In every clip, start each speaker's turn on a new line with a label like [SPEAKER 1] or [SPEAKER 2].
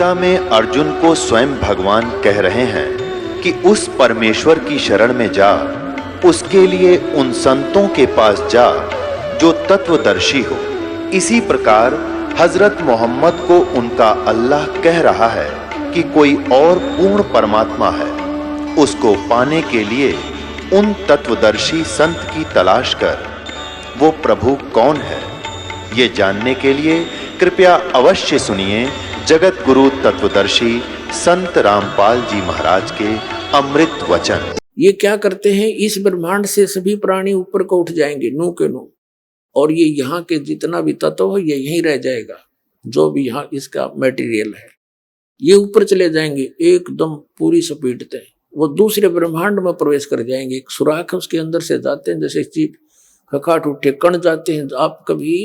[SPEAKER 1] गीता में अर्जुन को स्वयं भगवान कह रहे हैं कि उस परमेश्वर की शरण में जा, उसके लिए उन संतों के पास जा जो तत्वदर्शी हो। इसी प्रकार हजरत मोहम्मद को उनका अल्लाह कह रहा है कि कोई और पूर्ण परमात्मा है, उसको पाने के लिए उन तत्वदर्शी संत की तलाश कर। वो प्रभु कौन है, ये जानने के लिए कृपया अवश्य सुनिए जगत गुरु तत्वदर्शी संत रामपाल जी महाराज के अमृत वचन।
[SPEAKER 2] ये क्या करते हैं, इस ब्रह्मांड से सभी प्राणी ऊपर को उठ जाएंगे, नो के नो, और ये यहाँ के जितना भी तत्व है ये यहीं रह जाएगा, जो भी यहाँ इसका मटेरियल है ये ऊपर चले जाएंगे एकदम पूरी स्पीड से। वो दूसरे ब्रह्मांड में प्रवेश कर जाएंगे, एक सुराख उसके अंदर से जाते हैं, जैसे चीप खकाट उठे कण जाते हैं। आप कभी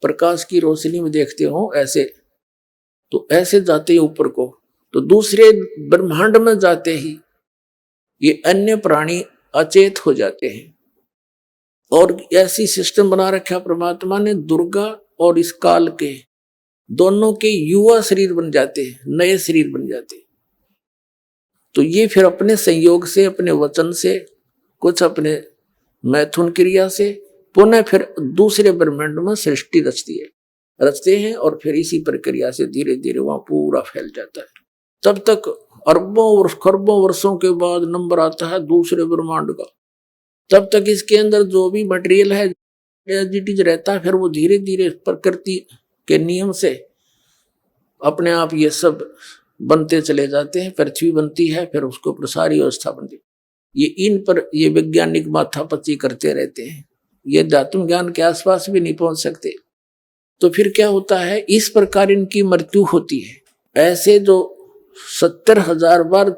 [SPEAKER 2] प्रकाश की रोशनी में देखते हो ऐसे, तो ऐसे जाते हैं ऊपर को, तो दूसरे ब्रह्मांड में जाते ही ये अन्य प्राणी अचेत हो जाते हैं। और ऐसी सिस्टम बना रखा परमात्मा ने, दुर्गा और इस काल के दोनों के युवा शरीर बन जाते हैं, नए शरीर बन जाते हैं। तो ये फिर अपने संयोग से, अपने वचन से, कुछ अपने मैथुन क्रिया से पुनः फिर दूसरे ब्रह्मांड में सृष्टि रचते हैं और फिर इसी प्रक्रिया से धीरे धीरे वहां पूरा फैल जाता है। तब तक अरबों और खरबों वर्षों के बाद नंबर आता है दूसरे ब्रह्मांड का। तब तक इसके अंदर जो भी मटेरियल है एजिटीज रहता है, फिर वो धीरे धीरे प्रकृति के नियम से अपने आप ये सब बनते चले जाते हैं। पृथ्वी बनती है, फिर उसको ऊपर सारी व्यवस्था बनती है। ये इन पर ये वैज्ञानिक माथापच्ची करते रहते हैं, ये धातु ज्ञान के आसपास भी नहीं पहुंच सकते। तो फिर क्या होता है, इस प्रकार इनकी मृत्यु होती है। ऐसे जो 70,000 बार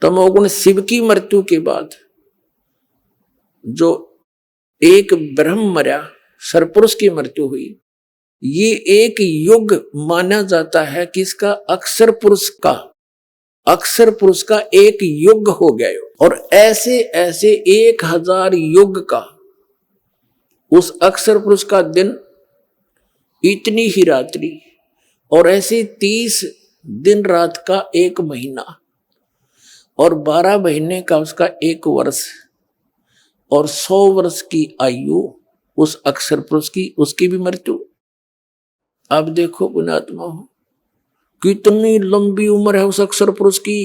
[SPEAKER 2] तमोगुण शिव की मृत्यु के बाद जो एक ब्रह्म मरा, सरपुरुष की मृत्यु हुई, ये एक युग माना जाता है किसका, अक्षर पुरुष का। अक्षर पुरुष का एक युग हो गया। और ऐसे ऐसे 1000 युग का उस अक्षर पुरुष का दिन, इतनी ही रात्रि, और ऐसे 30 दिन रात का एक महीना, और 12 महीने का उसका एक वर्ष, और 100 वर्ष की आयु उस अक्षर पुरुष की, उसकी भी मृत्यु। अब देखो पुण्यात्मा हो, कितनी लंबी उम्र है उस अक्षर पुरुष की।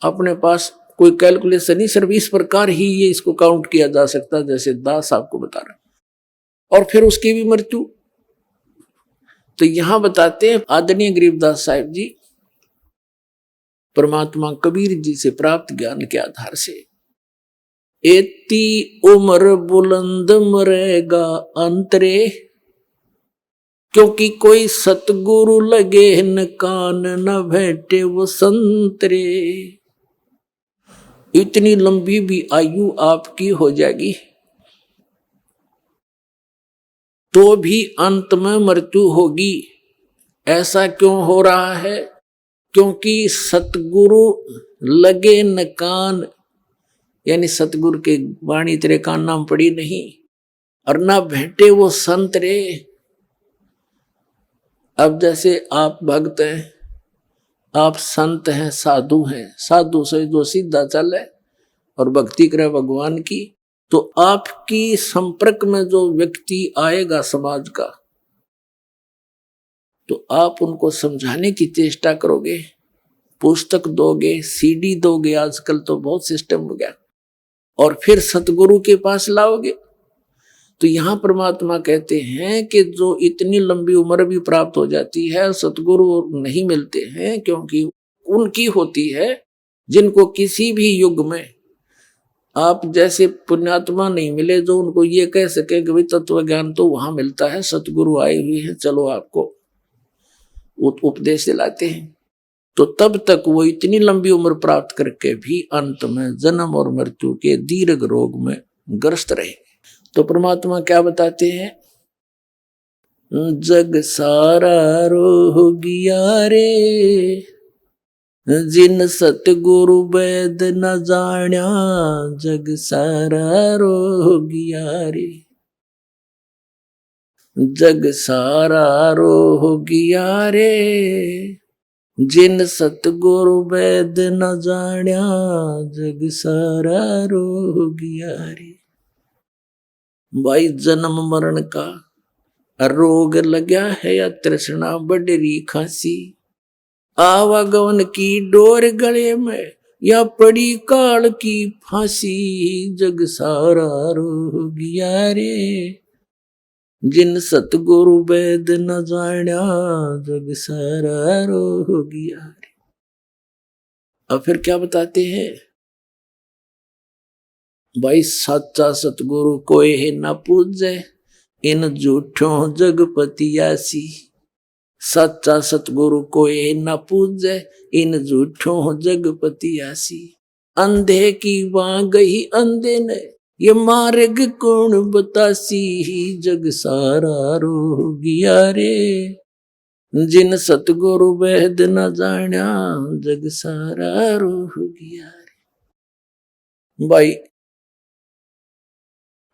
[SPEAKER 2] अपने पास कोई कैलकुलेशन नहीं, सिर्फ इस प्रकार ही ये इसको काउंट किया जा सकता, जैसे दास आपको बता रहा। और फिर उसकी भी मृत्यु। तो यहां बताते हैं आदरणीय गरीबदास साहिब जी, परमात्मा कबीर जी से प्राप्त ज्ञान के आधार से, एती उम्र बुलंद मरेगा अंतरे, क्योंकि कोई सतगुरु लगे न कान न भेटे वो संतरे। इतनी लंबी भी आयु आपकी हो जाएगी तो भी अंत में मृत्यु होगी। ऐसा क्यों हो रहा है, क्योंकि सतगुरु लगे न कान, यानी सतगुरु के वाणी तेरे कान नाम पड़ी नहीं, और ना भेंटे वो संत रे। अब जैसे आप भक्त हैं, आप संत हैं, साधु हैं, साधु से जो सीधा चले और भक्ति करे भगवान की, तो आपकी संपर्क में जो व्यक्ति आएगा समाज का, तो आप उनको समझाने की चेष्टा करोगे, पुस्तक दोगे, सीडी दोगे, आजकल तो बहुत सिस्टम हो गया, और फिर सतगुरु के पास लाओगे। तो यहां परमात्मा कहते हैं कि जो इतनी लंबी उम्र भी प्राप्त हो जाती है, सतगुरु नहीं मिलते हैं, क्योंकि उनकी होती है जिनको किसी भी युग में आप जैसे पुण्यात्मा नहीं मिले जो उनको ये कह सके कि भाई तत्व ज्ञान तो वहां मिलता है, सतगुरु आए हुए हैं, चलो आपको उपदेश दिलाते हैं। तो तब तक वो इतनी लंबी उम्र प्राप्त करके भी अंत में जन्म और मृत्यु के दीर्घ रोग में ग्रस्त रहे। तो परमात्मा क्या बताते हैं, जग सारा रोगिया रे, जिन सतगुरु वैद न जाण्या, जग सारा रोगिया रे। जग सारा रोह गया रे, जिन सतगुरु वेद न जान्या, जग सारा रोह गया रे। भाई जन्म मरण का रोग लग्या है या तृष्णा बडरी खांसी, आवागमन की डोर गले में या पड़ी काल की फांसी, जग सारा रोह गया रे, जिन सतगुरु वेद न जान्या, जग सारा रोह गया रे। अब फिर क्या बताते हैं भाई, सच्चा सतगुरु कोई है न पूजे, इन झूठों जगपतियासी। सच्चा सतगुरु कोई न पूजे, इन झूठों जगपतियासी। अंधे की वहां गई अंधे ने, ये मार्ग कौन बतासी, जग सारा रोह गया रे, जिन सतगुरु वेद न जान्या, जग सारा रोह गया रे। भाई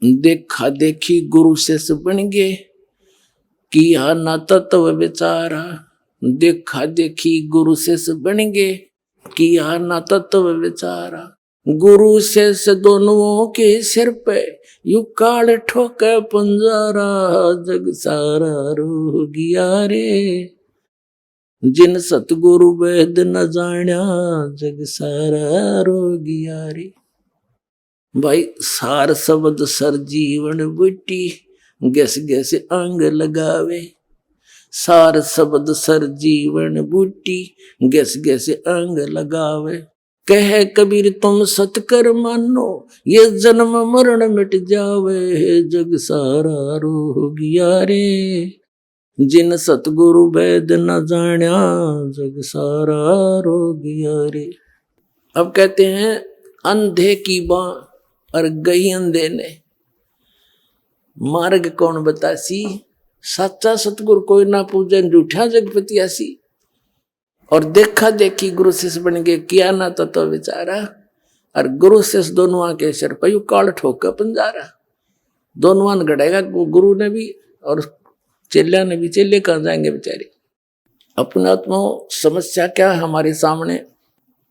[SPEAKER 2] देखा देखी गुरु से बन गे, किया ना तत्व विचारा। देखा देखी गुरु से बन गे, किया ना तत्व विचारा। गुरु से दोनों के सिर पे यू काल ठोके पंजारा, जग सारा रोह गया रे, जिन सतगुरु वेद न जान्या, जग सारा रोह गया रे। भाई सार शब्द सर जीवन बुटी, गैस गैस अंग लगावे। सार शब्द सर जीवन बूटी, गैस गैस अंग लगावे। कह कबीर तुम सतकर मानो, ये जन्म मरण मिट जावे, जग सारा रोह गया रे, जिन सतगुरु वेद न जान्या, जग सारा रोह गया रे। अब कहते हैं अंधे की बाँ और गई अंधे ने, मार्ग कौन बतासी। सच्चा सतगुरु कोई ना पूजे, झूठा जगपतियासी। और देखा देखी गुरु शिष्य बन गए, किया ना तत्व विचारा। और गुरु शिष्य दोनों के सिर पर यू काल ठोक पंजारा। दोनों गड़ेगा गुरु ने भी और चेल्या ने भी। चेले कहाँ जाएंगे बेचारे। अपना आत्मा समस्या क्या है हमारे सामने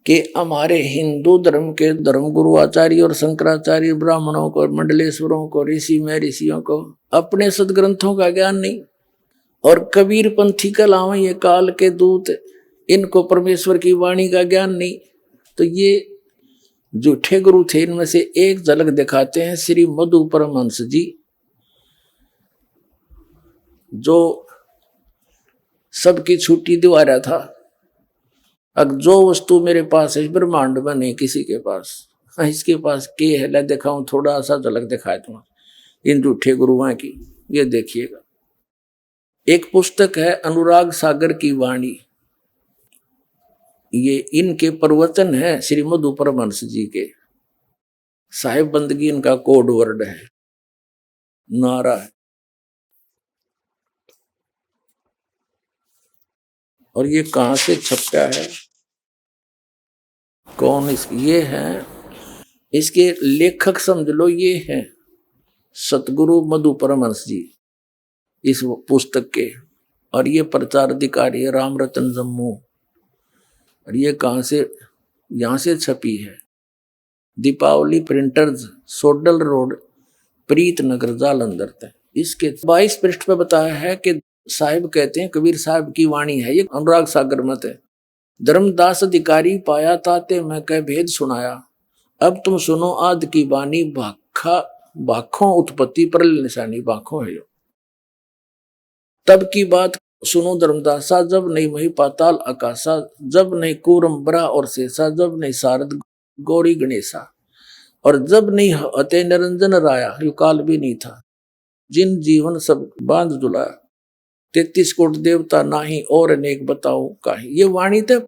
[SPEAKER 2] कि हमारे हिंदू धर्म के धर्म गुरु आचार्य और शंकराचार्य, ब्राह्मणों को, मंडलेश्वरों को, ऋषि में ऋषियों को अपने सदग्रंथों का ज्ञान नहीं। और कबीर पंथी कलावें ये काल के दूत, इनको परमेश्वर की वाणी का ज्ञान नहीं। तो ये झूठे गुरु थे। इनमें से एक झलक दिखाते हैं श्री मधु परमहंस जी, जो सबकी छुट्टी दिवा रहा था। अब जो वस्तु मेरे पास है ब्रह्मांड में नहीं किसी के पास, इसके पास के है, ला दिखाऊं थोड़ा सा झलक दिखाए तुम्हारा इन झूठे गुरुओं की। ये देखिएगा, एक पुस्तक है अनुराग सागर की वाणी। ये इनके प्रवचन है श्री मधु परमहंस जी के। साहिब बंदगी इनका कोड वर्ड है, नारा है। और ये कहां से छपा है, कौन ये है, इसके लेखक समझ लो ये है सतगुरु मधु परमहंस जी इस पुस्तक के। और ये प्रचार अधिकारी है राम रतन जम्मू। और ये कहां से, यहां से छपी है, दीपावली प्रिंटर्स, सोडल रोड, प्रीत नगर, जालंधर तक। इसके 22 पृष्ठ पे बताया है कि साहिब कहते हैं, कबीर साहब की वाणी है ये, अनुराग सागर मत है। धर्मदास अधिकारी पाया ताते मैं कह भेद सुनाया, अब तुम सुनो आद की बानी, भाखा भाखों उत्पत्ति पर निशानी, भाखों है। तब की बात सुनो धर्मदासा, जब नहीं मही पाताल आकाशा, जब नहीं कूरम बरा और शेषा, जब नहीं सारद गौरी गणेशा, और जब नहीं अते निरंजन राया, यु काल भी नहीं था, जिन जीवन सब बांध दुलाया, 33 कोट देवता नाही और अनेक बताओ काहे। ये वाणी थे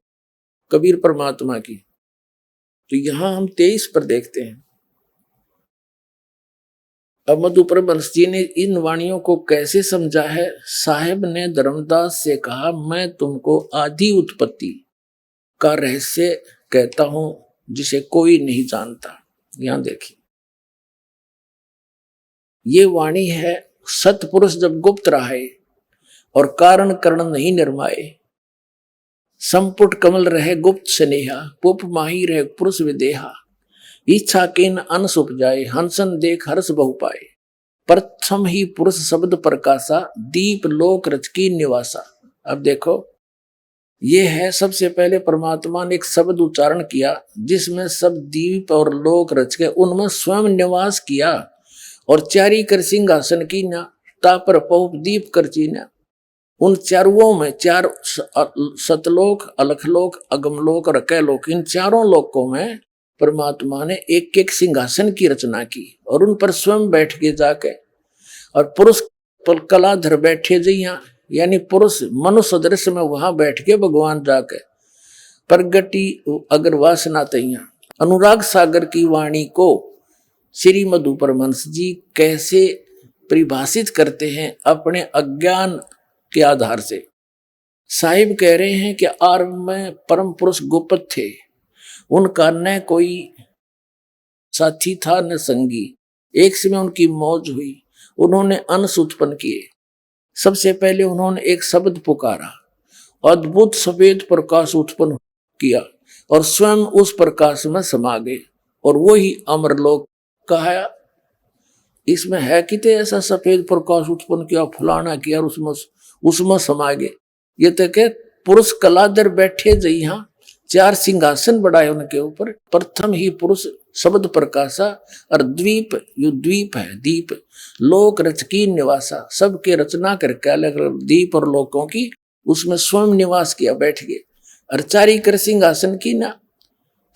[SPEAKER 2] कबीर परमात्मा की। तो यहां हम 23 पर देखते हैं। अब मधु परमहंस जी ने इन वाणियों को कैसे समझा है। साहेब ने धर्मदास से कहा, मैं तुमको आदि उत्पत्ति का रहस्य कहता हूं जिसे कोई नहीं जानता। यहां देखिए, ये वाणी है सतपुरुष जब गुप्त रहे और कारण करण नहीं निर्माए, संपुट कमल रहे गुप्त स्नेहा, पुप माही रहे पुरुष विदेहा, इच्छा केन अनस उपजाए, हंसन देख हर्ष बहु पाए, प्रथम ही पुरुष शब्द प्रकाशा, दीप लोक रच की निवासा। अब देखो, ये है सबसे पहले परमात्मा ने एक शब्द उच्चारण किया जिसमें सब दीप और लोक रच के उनमें स्वयं निवास किया, और चारी कर सिंहासन की ना, तापर पहुप दीप कर चीना। उन चारों में, चार सतलोक, अलखलोक, अगमलोक और अकैलोक, इन चारों लोकों में परमात्मा ने एक एक सिंहासन की रचना की और उन पर स्वयं बैठ के जाके, और पुरुष पर कलाधर बैठे जइया, यानी पुरुष मनुष्य दृश्य में वहां बैठ के भगवान जाके प्रगति अगर वासना तैया। अनुराग सागर की वाणी को श्री मधु परमहंस जी कैसे परिभाषित करते हैं अपने अज्ञान के आधार से। साहिब कह रहे हैं कि आरंभ में परम पुरुष गोपत थे, उनका न कोई साथी था न संगी, एक समय उनकी मौज हुई, उन्होंने अंश उत्पन्न किए। सबसे पहले उन्होंने एक शब्द पुकारा, अद्भुत सफेद प्रकाश उत्पन्न किया और स्वयं उस प्रकाश में समा गए, और वो ही अमरलोक कहा। इसमें है कितने ऐसा सफेद प्रकाश उत्पन्न किया, फुलाना किया और उसमें समा गए। ये तो के पुरुष कलाधर बैठे जइहा, चार सिंहासन बढ़ाए उनके ऊपर, प्रथम ही पुरुष शब्द प्रकाशा, और द्वीप, यो द्वीप है, दीप लोक रच की निवासा, सबके रचना करके अलग अलग दीप और लोकों की उसमें स्वयं निवास किया, बैठ गए। और चारी कर सिंहासन की ना,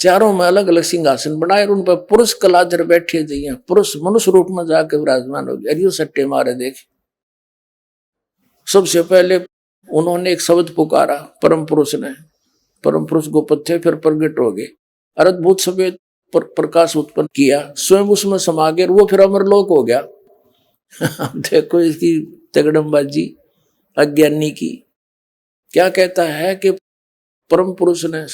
[SPEAKER 2] चारों में अलग अलग सिंहासन बनाए और उन पर पुरुष कलाधर बैठे जइया, पुरुष मनुष्य रूप में जाके विराजमान हो गए। अरियो सट्टे मारे देखे। सबसे पहले उन्होंने एक शब्द पुकारा, परम पुरुष ने, परम पुरुष गोपत थे, फिर प्रगट हो गए, अद्भुत सफेद प्रकाश उत्पन्न किया, स्वयं उसमें समा गए, वो फिर अमरलोक हो गया। देखो इसकी तगड़मबाजी अज्ञानी की। क्या कहता है कि परम पुरुष ने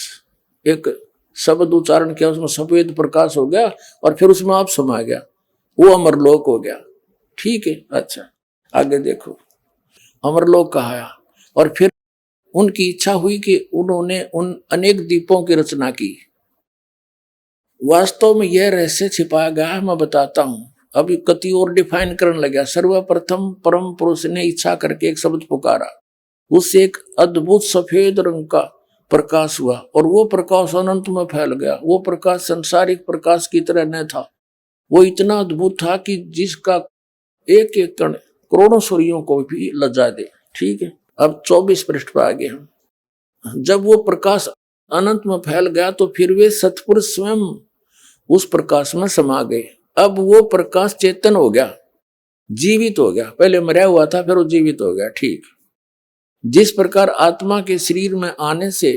[SPEAKER 2] एक शब्द उच्चारण किया, उसमें सफेद प्रकाश हो गया और फिर उसमें आप समा गया, वो अमरलोक हो गया। ठीक है, अच्छा आगे देखो, अमरलोक कहा, और फिर उनकी इच्छा हुई कि उन्होंने उन अनेक दीपों की रचना की। वास्तव में यह रहस्य छिपाया गया है, मैं बताता हूं, अभी कति और डिफाइन करने लगा। सर्वप्रथम परम पुरुष ने इच्छा करके एक शब्द पुकारा, उससे एक अद्भुत सफेद रंग का प्रकाश हुआ और वो प्रकाश अनंत में फैल गया। वो प्रकाश संसारिक प्रकाश की तरह न था, वो इतना अद्भुत था कि जिसका एक एक कण करोड़ों सूर्यों को भी लज्जा दे। ठीक है, अब 24 पृष्ठ पर आ गए हम। जब वो प्रकाश अनंत में फैल गया तो फिर वे सतपुरुष स्वयं उस प्रकाश में समा गए। अब वो प्रकाश चेतन हो गया, जीवित हो गया, पहले मरा हुआ था फिर वो जीवित हो गया। ठीक, जिस प्रकार आत्मा के शरीर में आने से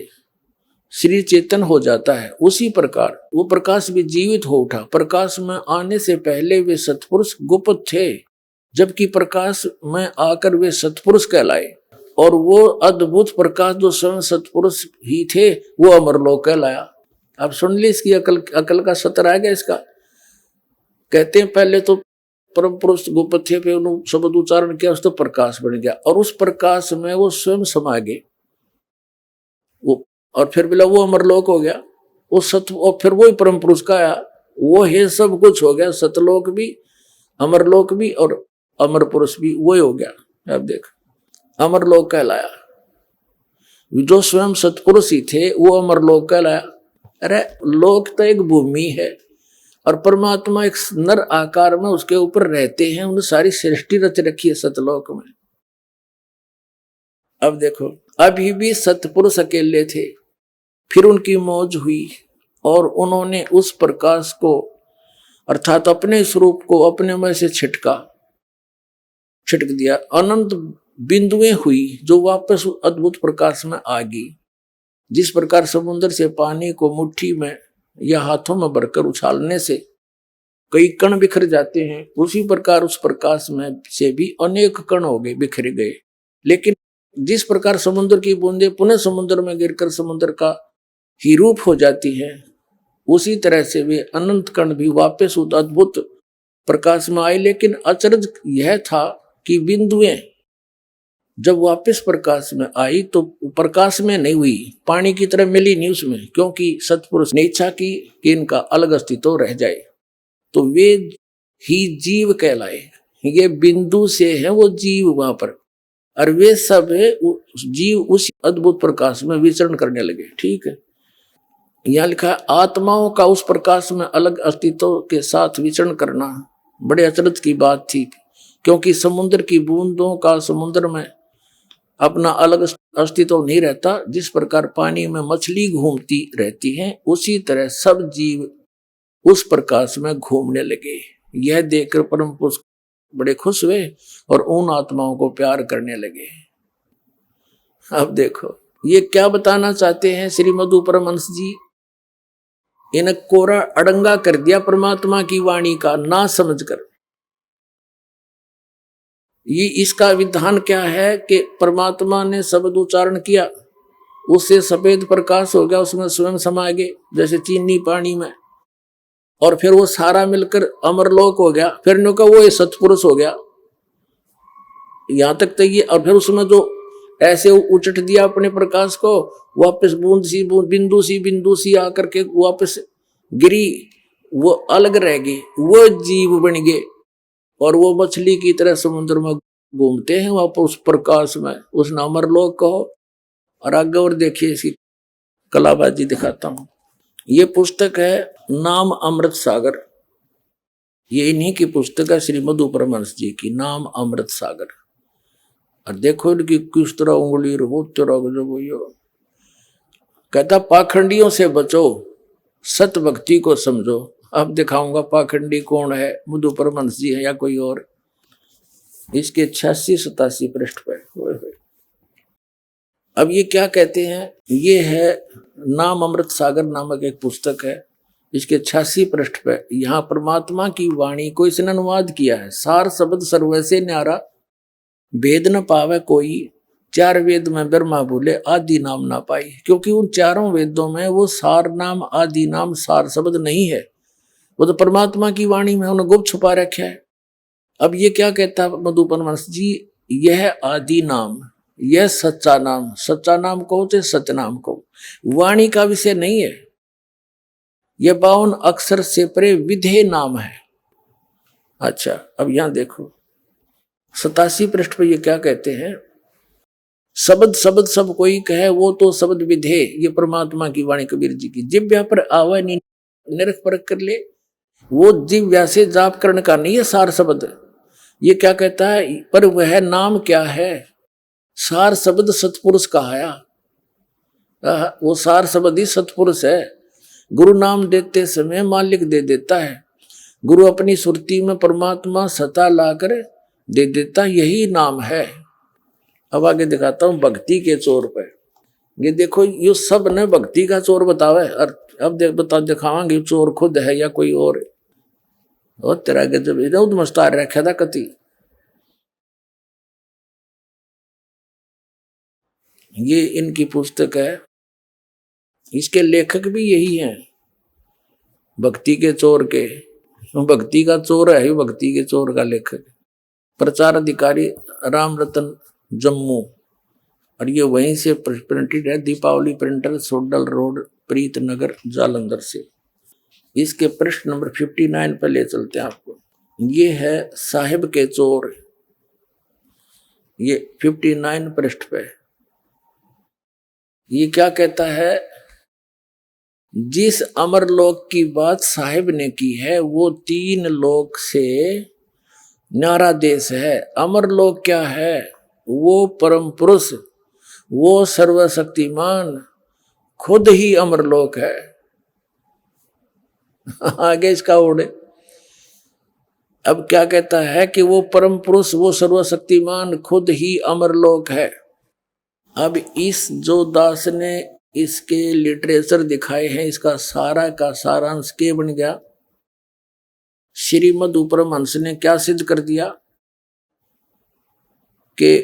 [SPEAKER 2] शरीर चेतन हो जाता है, उसी प्रकार वो प्रकाश भी जीवित हो उठा। प्रकाश में आने से पहले वे सतपुरुष गुप्त थे, जबकि प्रकाश में आकर वे सतपुरुष कहलाए, और वो अद्भुत प्रकाश जो स्वयं सतपुरुष ही थे वो अमरलोक कहलाया। अब सुन ली इसकी अकल का सतर आ गया इसका। कहते हैं पहले तो परम पुरुष गुप्त थे, फिर उन्होंने शब्द उच्चारण किया, उस तो प्रकाश बन गया और उस प्रकाश में वो स्वयं समा गए, वो, और फिर बोला वो अमरलोक हो गया। वो सत, और फिर वही परम पुरुष का आया, वो है सब कुछ हो गया, सतलोक भी, अमरलोक भी और अमर पुरुष भी वही हो गया। अब देख, अमरलोक कहलाया। जो स्वयं सतपुरुष ही थे वो अमरलोक कहलाया। अरे लोक तो एक भूमि है और परमात्मा एक नर आकार में उसके ऊपर रहते हैं, उन्हें सारी सृष्टि रच रखी है सतलोक में। अब देखो, अभी भी सतपुरुष अकेले थे, फिर उनकी मौज हुई और उन्होंने उस प्रकाश को अर्थात अपने स्वरूप को अपने में से छिटक दिया। अनंत बिंदुएं हुई जो वापस अद्भुत प्रकाश में आ गई। जिस प्रकार समुद्र से पानी को मुट्ठी में या हाथों में भरकर उछालने से कई कण बिखर जाते हैं, उसी प्रकार उस प्रकाश में से भी अनेक कण हो गए, बिखर गए। लेकिन जिस प्रकार समुद्र की बूंदें पुनः समुद्र में गिरकर समुद्र का ही रूप हो जाती है, उसी तरह से वे अनंत कण भी वापस उस अद्भुत प्रकाश में आए। लेकिन अचरज यह था कि बिंदुएं जब वापस प्रकाश में आई तो प्रकाश में नहीं हुई, पानी की तरह मिली नहीं उसमें, क्योंकि सतपुरुष ने इच्छा की कि इनका अलग अस्तित्व रह जाए, तो वे ही जीव कहलाए। ये बिंदु से है वो जीव वहां पर, और वे सब जीव उस अद्भुत प्रकाश में विचरण करने लगे। ठीक है, यहां लिखा है आत्माओं का उस प्रकाश में अलग अस्तित्व के साथ विचरण करना बड़े अचरज की बात थी, क्योंकि समुद्र की बूंदों का समुद्र में अपना अलग अस्तित्व नहीं रहता। जिस प्रकार पानी में मछली घूमती रहती है, उसी तरह सब जीव उस प्रकाश में घूमने लगे। यह देखकर परम पुरुष बड़े खुश हुए और उन आत्माओं को प्यार करने लगे। अब देखो ये क्या बताना चाहते हैं श्री मधु परमहंस जी, इन कोरा अड़ंगा कर दिया परमात्मा की वाणी का ना समझकर। ये इसका विधान क्या है कि परमात्मा ने शब्द उच्चारण किया, उससे सफेद प्रकाश हो गया, उसमें स्वयं समा गए जैसे चीनी पानी में, और फिर वो सारा मिलकर अमरलोक हो गया। फिर नो का वो सतपुरुष हो गया। यहां तक तो ये, और फिर उसमें जो ऐसे उचट दिया अपने प्रकाश को, वापस बूंद सी बिंदु सी आकर के वापस गिरी, वो अलग रह गई, वो जीव बन गए और वो मछली की तरह समुद्र में घूमते हैं वापस उस प्रकाश में, उस अमरलोक कहो। और आगे और देखिए इसकी कलाबाजी दिखाता हूं। ये पुस्तक है नाम अमृत सागर, ये इन्हीं की पुस्तक है श्री मधु परमहंस जी की, नाम अमृत सागर। और देखो इनकी किस तरह उंगली जो कहता पाखंडियों से बचो, सत भक्ति को समझो। अब दिखाऊंगा पाखंडी कौन है, मधु परमहंस जी है या कोई और। इसके 86-87 पृष्ठ पर अब ये क्या कहते हैं, ये है नाम अमृत सागर नामक एक पुस्तक है। इसके 86 पृष्ठ पे यहाँ परमात्मा की वाणी को इसने अनुवाद किया है। सार शब्द सर्वैसे न्यारा, भेद न पावे कोई, चार वेद में ब्रह्मा बोले आदि नाम ना पाई। क्योंकि उन चारों वेदों में वो सार नाम आदि नाम सार शब्द नहीं है, वो तो परमात्मा की वाणी में उन्होंने गुप्त छुपा रखा है। अब ये क्या कहता है मधु परमहंस जी, यह आदि नाम, यह सच्चा नाम, सच्चा नाम कहो चाहे सत्य नाम कहो, वाणी का विषय नहीं है। यह 52 अक्षर से परे विधेय नाम है। अच्छा अब यहां देखो 87 पृष्ठ पर ये क्या कहते हैं, शब्द शब्द सब कोई कहे वो तो शब्द विधेय, ये परमात्मा की वाणी कबीर जी की। जिव्या पर आवा निरख परख कर ले, वो जिव्या से जाप करने का नहीं है सार शब्द। ये क्या कहता है, पर वह नाम क्या है, सार शब्द सतपुरुष कहाया, वो सार शब्द ही सतपुरुष है। गुरु नाम देते समय मालिक दे देता है, गुरु अपनी सुरती में परमात्मा सता लाकर दे देता, यही नाम है। अब आगे दिखाता हूं भक्ति के चोर पर। ये देखो ये सब ने भक्ति का चोर बतावे, और अब दिखावांगे चोर खुद है या कोई और तेरा गजब इधर मस्तार रखा था कति। ये इनकी पुस्तक है, इसके लेखक भी यही हैं, भक्ति के चोर के। भक्ति का चोर है, भक्ति के चोर का लेखक, प्रचार अधिकारी राम रतन जम्मू, और ये वहीं से प्रिंटेड है, दीपावली प्रिंटर, सोडल रोड, प्रीत नगर, जालंधर से। इसके पृष्ठ नंबर 59 पे ले चलते हैं आपको। ये है साहिब के चोर, ये 59 पृष्ठ पे। ये क्या कहता है, जिस अमरलोक की बात साहिब ने की है वो 3 लोक से न्यारा देश है। अमरलोक क्या है, वो परम पुरुष, वो सर्वशक्तिमान खुद ही अमरलोक है। आगे इसका ओढ़े अब क्या कहता है कि वो परम पुरुष, वो सर्वशक्तिमान खुद ही अमरलोक है। अब इस जो दास ने इसके लिटरेचर दिखाए हैं, इसका सारा का सारांश के बन गया। श्री मधु परमहंस ने क्या सिद्ध कर दिया कि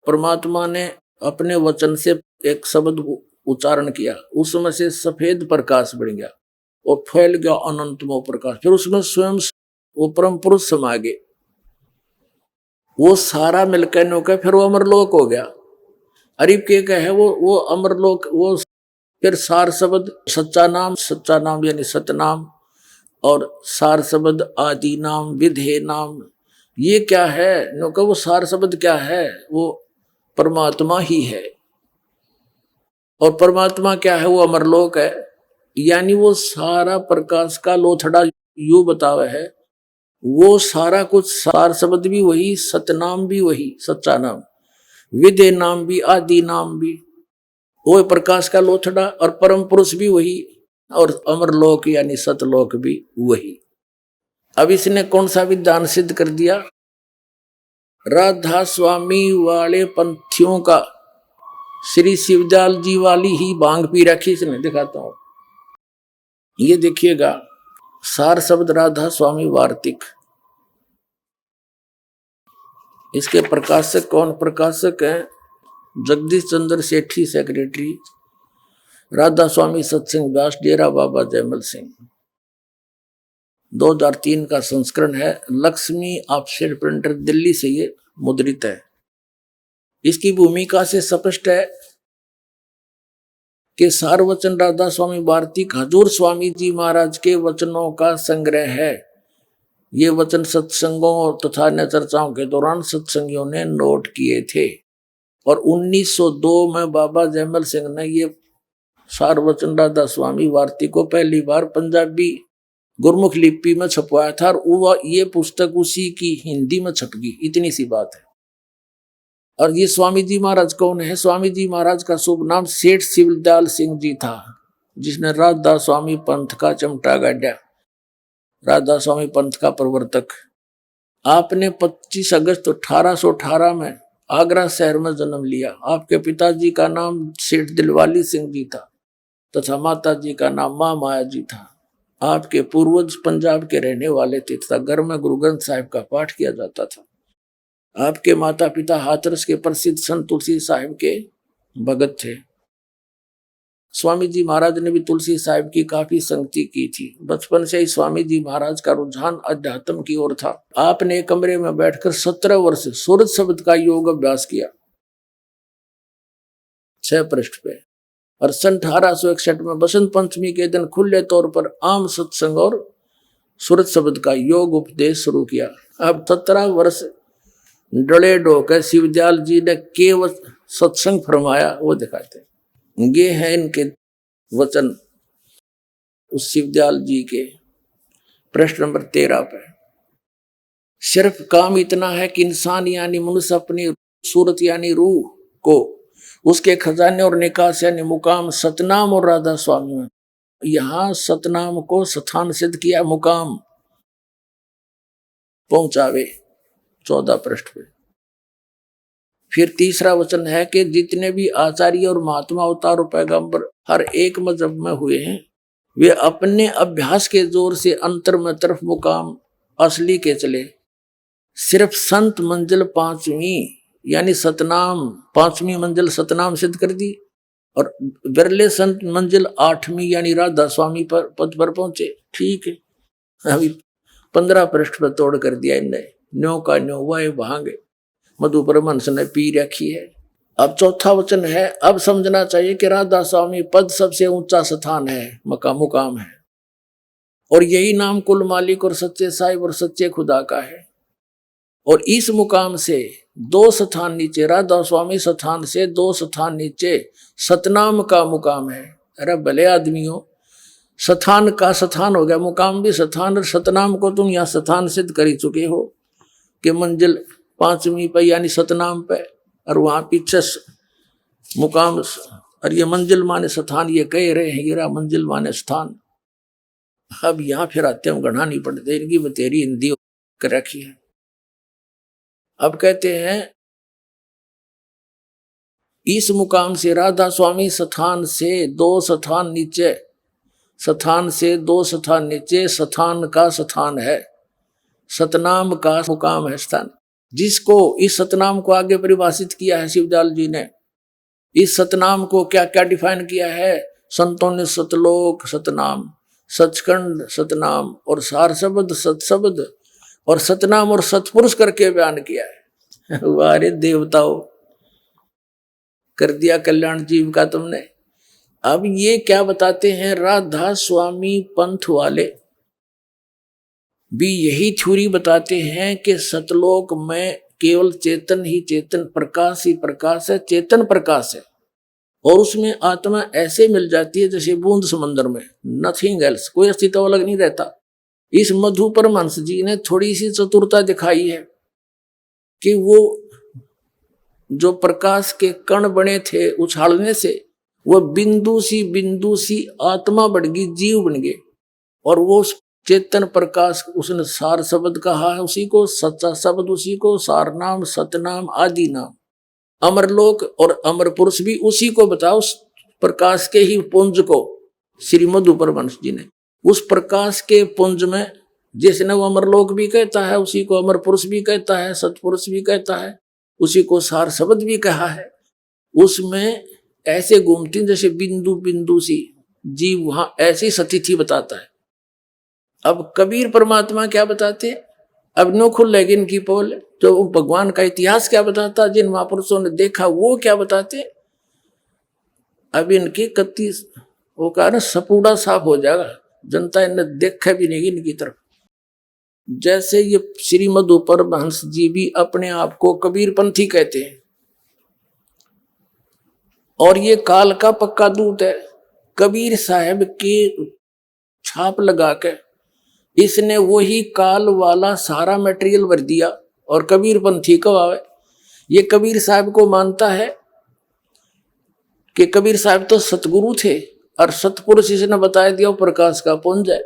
[SPEAKER 2] परमात्मा ने अपने वचन से एक शब्द उच्चारण किया, उसमें से सफेद प्रकाश बन गया और फैल गया अनंतमय प्रकाश, फिर उसमें स्वयं वो परम पुरुष समा गए। वो सारा मिलकर नो का फिर वो अमरलोक हो गया। अरिब के है वो अमरलोक, वो फिर सार शब्द सच्चा नाम यानी सतनाम, और सार शब्द आदि नाम, विधेय नाम, ये क्या है नो का वो सार शब्द क्या है, वो परमात्मा ही है। और परमात्मा क्या है, वो अमरलोक है। यानी वो सारा प्रकाश का लोथड़ा यू बतावे है, वो सारा कुछ सार शब्द भी वही, सतनाम भी वही सच्चा नाम, विधेय नाम भी, आदि नाम भी, वो प्रकाश का लोथड़ा, और परम पुरुष भी वही, और अमरलोक यानी सतलोक भी वही। अब इसने कौन सा विधान सिद्ध कर दिया, राधा स्वामी वाले पंथियों का श्री शिवदयाल जी वाली ही भांग पी रखी इसने। दिखाता हूं, ये देखिएगा, सार शब्द राधा स्वामी वार्तिक, इसके प्रकाशक कौन प्रकाशक है, जगदीश चंद्र सेठी सेक्रेटरी, राधा स्वामी सत्संग व्यास, डेरा बाबा जयमल सिंह। 2003 का संस्करण है, लक्ष्मी ऑफसेट प्रिंटर दिल्ली से ये मुद्रित है। इसकी भूमिका से स्पष्ट है कि सारवचन राधा स्वामी वार्तिक हजूर स्वामी जी महाराज के वचनों का संग्रह है। ये वचन सत्संगों तथा अन्य चर्चाओं के दौरान सत्संगियों ने नोट किए थे, और 1902 में बाबा जयमल सिंह ने ये सारवचन राधा स्वामी वार्तिक को पहली बार पंजाबी गुरमुख लिपि में छपवाया था, और ये पुस्तक उसी की हिंदी में छप गई, इतनी सी बात है। और ये स्वामी जी महाराज कौन है, स्वामी जी महाराज का शुभ नाम सेठ शिवदयाल सिंह जी था, जिसने राधा स्वामी पंथ का चमटा गाड़ा, राधा स्वामी पंथ का प्रवर्तक। आपने 25 अगस्त 1818 में आगरा शहर में जन्म लिया। आपके पिताजी का नाम सेठ दिलवाली सिंह जी था तथा माता जी का नाम माँ माया जी था। आपके पूर्वज पंजाब के रहने वाले थे तथा घर में गुरु ग्रंथ साहिब का पाठ किया जाता था। आपके माता पिता हाथरस के प्रसिद्ध संत तुलसी साहिब के भगत थे। स्वामी जी महाराज ने भी तुलसी साहिब की काफी संगति की थी। बचपन से ही स्वामी जी महाराज का रुझान अध्यात्म की ओर था। आपने एक कमरे में बैठकर 17 वर्ष सूरज शब्द का योग अभ्यास किया 6 पृष्ठ पे, और सन 1861 में बसंत पंचमी के दिन खुले तौर पर आम सत्संग और सूरज शब्द का योग उपदेश शुरू किया। अब 17 वर्ष डले डोकर शिवदयाल जी ने केवल सत्संग फरमाया, वो दिखाते हैं। ये है इनके वचन उस शिवदयाल जी के, प्रश्न नंबर 13 पे। सिर्फ काम इतना है कि इंसान यानी मनुष्य अपनी सूरत यानी रूह को उसके खजाने और निकास यानी मुकाम सतनाम और राधा स्वामी में, यहां सतनाम को स्थान सिद्ध किया, मुकाम पहुंचावे 14 पृष्ठ पे। फिर तीसरा वचन है कि जितने भी आचार्य और महात्मा अवतार और पैगंबर हर एक मजहब में हुए हैं, वे अपने अभ्यास के जोर से अंतर में तरफ मुकाम असली के चले। सिर्फ संत मंजिल 5वीं यानी सतनाम, 5वीं मंजिल सतनाम सिद्ध कर दी, और बिरले संत मंजिल 8वीं यानी राधा स्वामी पर पद पर पहुंचे। ठीक है, अभी 15 पृष्ठ पर तोड़ कर दिया इनने, न्यो का न्यो वह भांगे मधु परमहंस ने पी रखी है। अब चौथा वचन है, अब समझना चाहिए कि राधा स्वामी पद सबसे ऊंचा स्थान है, मुकाम है, और यही नाम कुल मालिक और सच्चे साहिब और सच्चे खुदा का है। और इस मुकाम से 2 स्थान नीचे, राधा स्वामी स्थान से 2 स्थान नीचे सतनाम का मुकाम है। अरे भले आदमियों, स्थान का स्थान हो गया, मुकाम भी स्थान, और सतनाम को तुम यहाँ स्थान सिद्ध कर ही चुके हो कि मंजिल 5वीं पे यानी सतनाम पे, और वहां पीछे मुकाम, और ये मंजिल माने स्थान, ये कह रहे हैं ये मंजिल माने स्थान। अब यहाँ फिर आते हम गढ़ा नहीं पड़ते, इनकी बतेरी हिंदी कर रखी है। अब कहते हैं इस मुकाम से राधा स्वामी स्थान से 2 स्थान नीचे, स्थान से 2 स्थान नीचे स्थान का स्थान है, सतनाम का मुकाम है स्थान, जिसको इस सतनाम को आगे परिभाषित किया है शिवदयाल जी ने। इस सतनाम को क्या क्या डिफाइन किया है संतों ने, सतलोक सतनाम, सचखंड सतनाम, और सार शब्द सत शब्द, और सतनाम और सतपुरुष करके बयान किया है। वारे देवताओं, कर दिया कल्याण जीव का तुमने। अब ये क्या बताते हैं, राधा स्वामी पंथ वाले भी यही थ्योरी बताते हैं कि सतलोक में केवल चेतन ही चेतन, प्रकाश ही प्रकाश है, चेतन प्रकाश है, और उसमें आत्मा ऐसे मिल जाती है जैसे बूंद समंदर में, नथिंग एल्स, कोई अस्तित्व अलग नहीं रहता। इस मधु परमहंस जी ने थोड़ी सी चतुरता दिखाई है कि वो जो प्रकाश के कण बने थे उछालने से, वो बिंदु सी आत्मा बन गई, जीव बन गए, और वो चेतन प्रकाश, उसने सार शब्द कहा है उसी को, सच्चा शब्द उसी को, सार नाम, सतनाम, आदि नाम, अमरलोक और अमर पुरुष भी उसी को बताओ, उस प्रकाश के ही पुंज को। श्री मधु परमहंस जी ने उस प्रकाश के पुंज में, जिसने वो अमरलोक भी कहता है उसी को अमर पुरुष भी कहता है, सतपुरुष भी कहता है, उसी को सार शब्द भी कहा है, उसमें ऐसे घूमती जैसे बिंदु बिंदु सी जीव वहां ऐसी स्थिति बताता है। अब कबीर परमात्मा क्या बताते, अब नो खुल लेगी इनकी पोल, तो भगवान का इतिहास क्या बताता, जिन महापुरुषों ने देखा वो क्या बताते। अब इनकी कत्ती वो कहा सपूड़ा साफ हो जाएगा, जनता इन्हें देखा भी नहीं इनकी तरफ। जैसे ये श्री मधु परमहंस जी भी अपने आप को कबीरपंथी कहते हैं, और ये काल का पक्का दूत है। कबीर साहब की छाप लगा के इसने वही काल वाला सारा मटेरियल भर दिया, और कबीरपंथी को आवे। ये कबीर साहब को मानता है कि कबीर साहब तो सतगुरु थे, और सतपुरुष इसने बता दिया प्रकाश का पुंज है।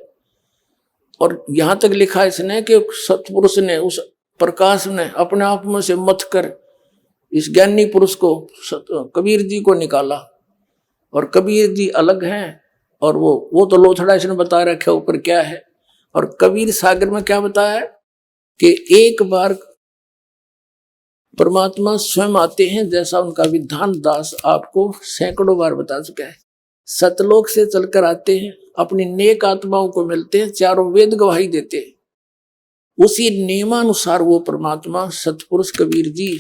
[SPEAKER 2] और यहां तक लिखा इसने कि सतपुरुष ने, उस प्रकाश ने अपने आप में से मथ कर इस ज्ञानी पुरुष को, कबीर जी को निकाला, और कबीर जी अलग हैं, और वो तो लोथड़ा इसने बता रखा ऊपर क्या है। और कबीर सागर में क्या बताया कि एक बार परमात्मा स्वयं आते हैं, जैसा उनका विधान दास आपको सैकड़ों बार बता चुका है। सतलोक से चलकर आते हैं, अपनी नेक आत्माओं को मिलते हैं, चारों वेद गवाही देते हैं। उसी नियमानुसार वो परमात्मा सतपुरुष कबीर जी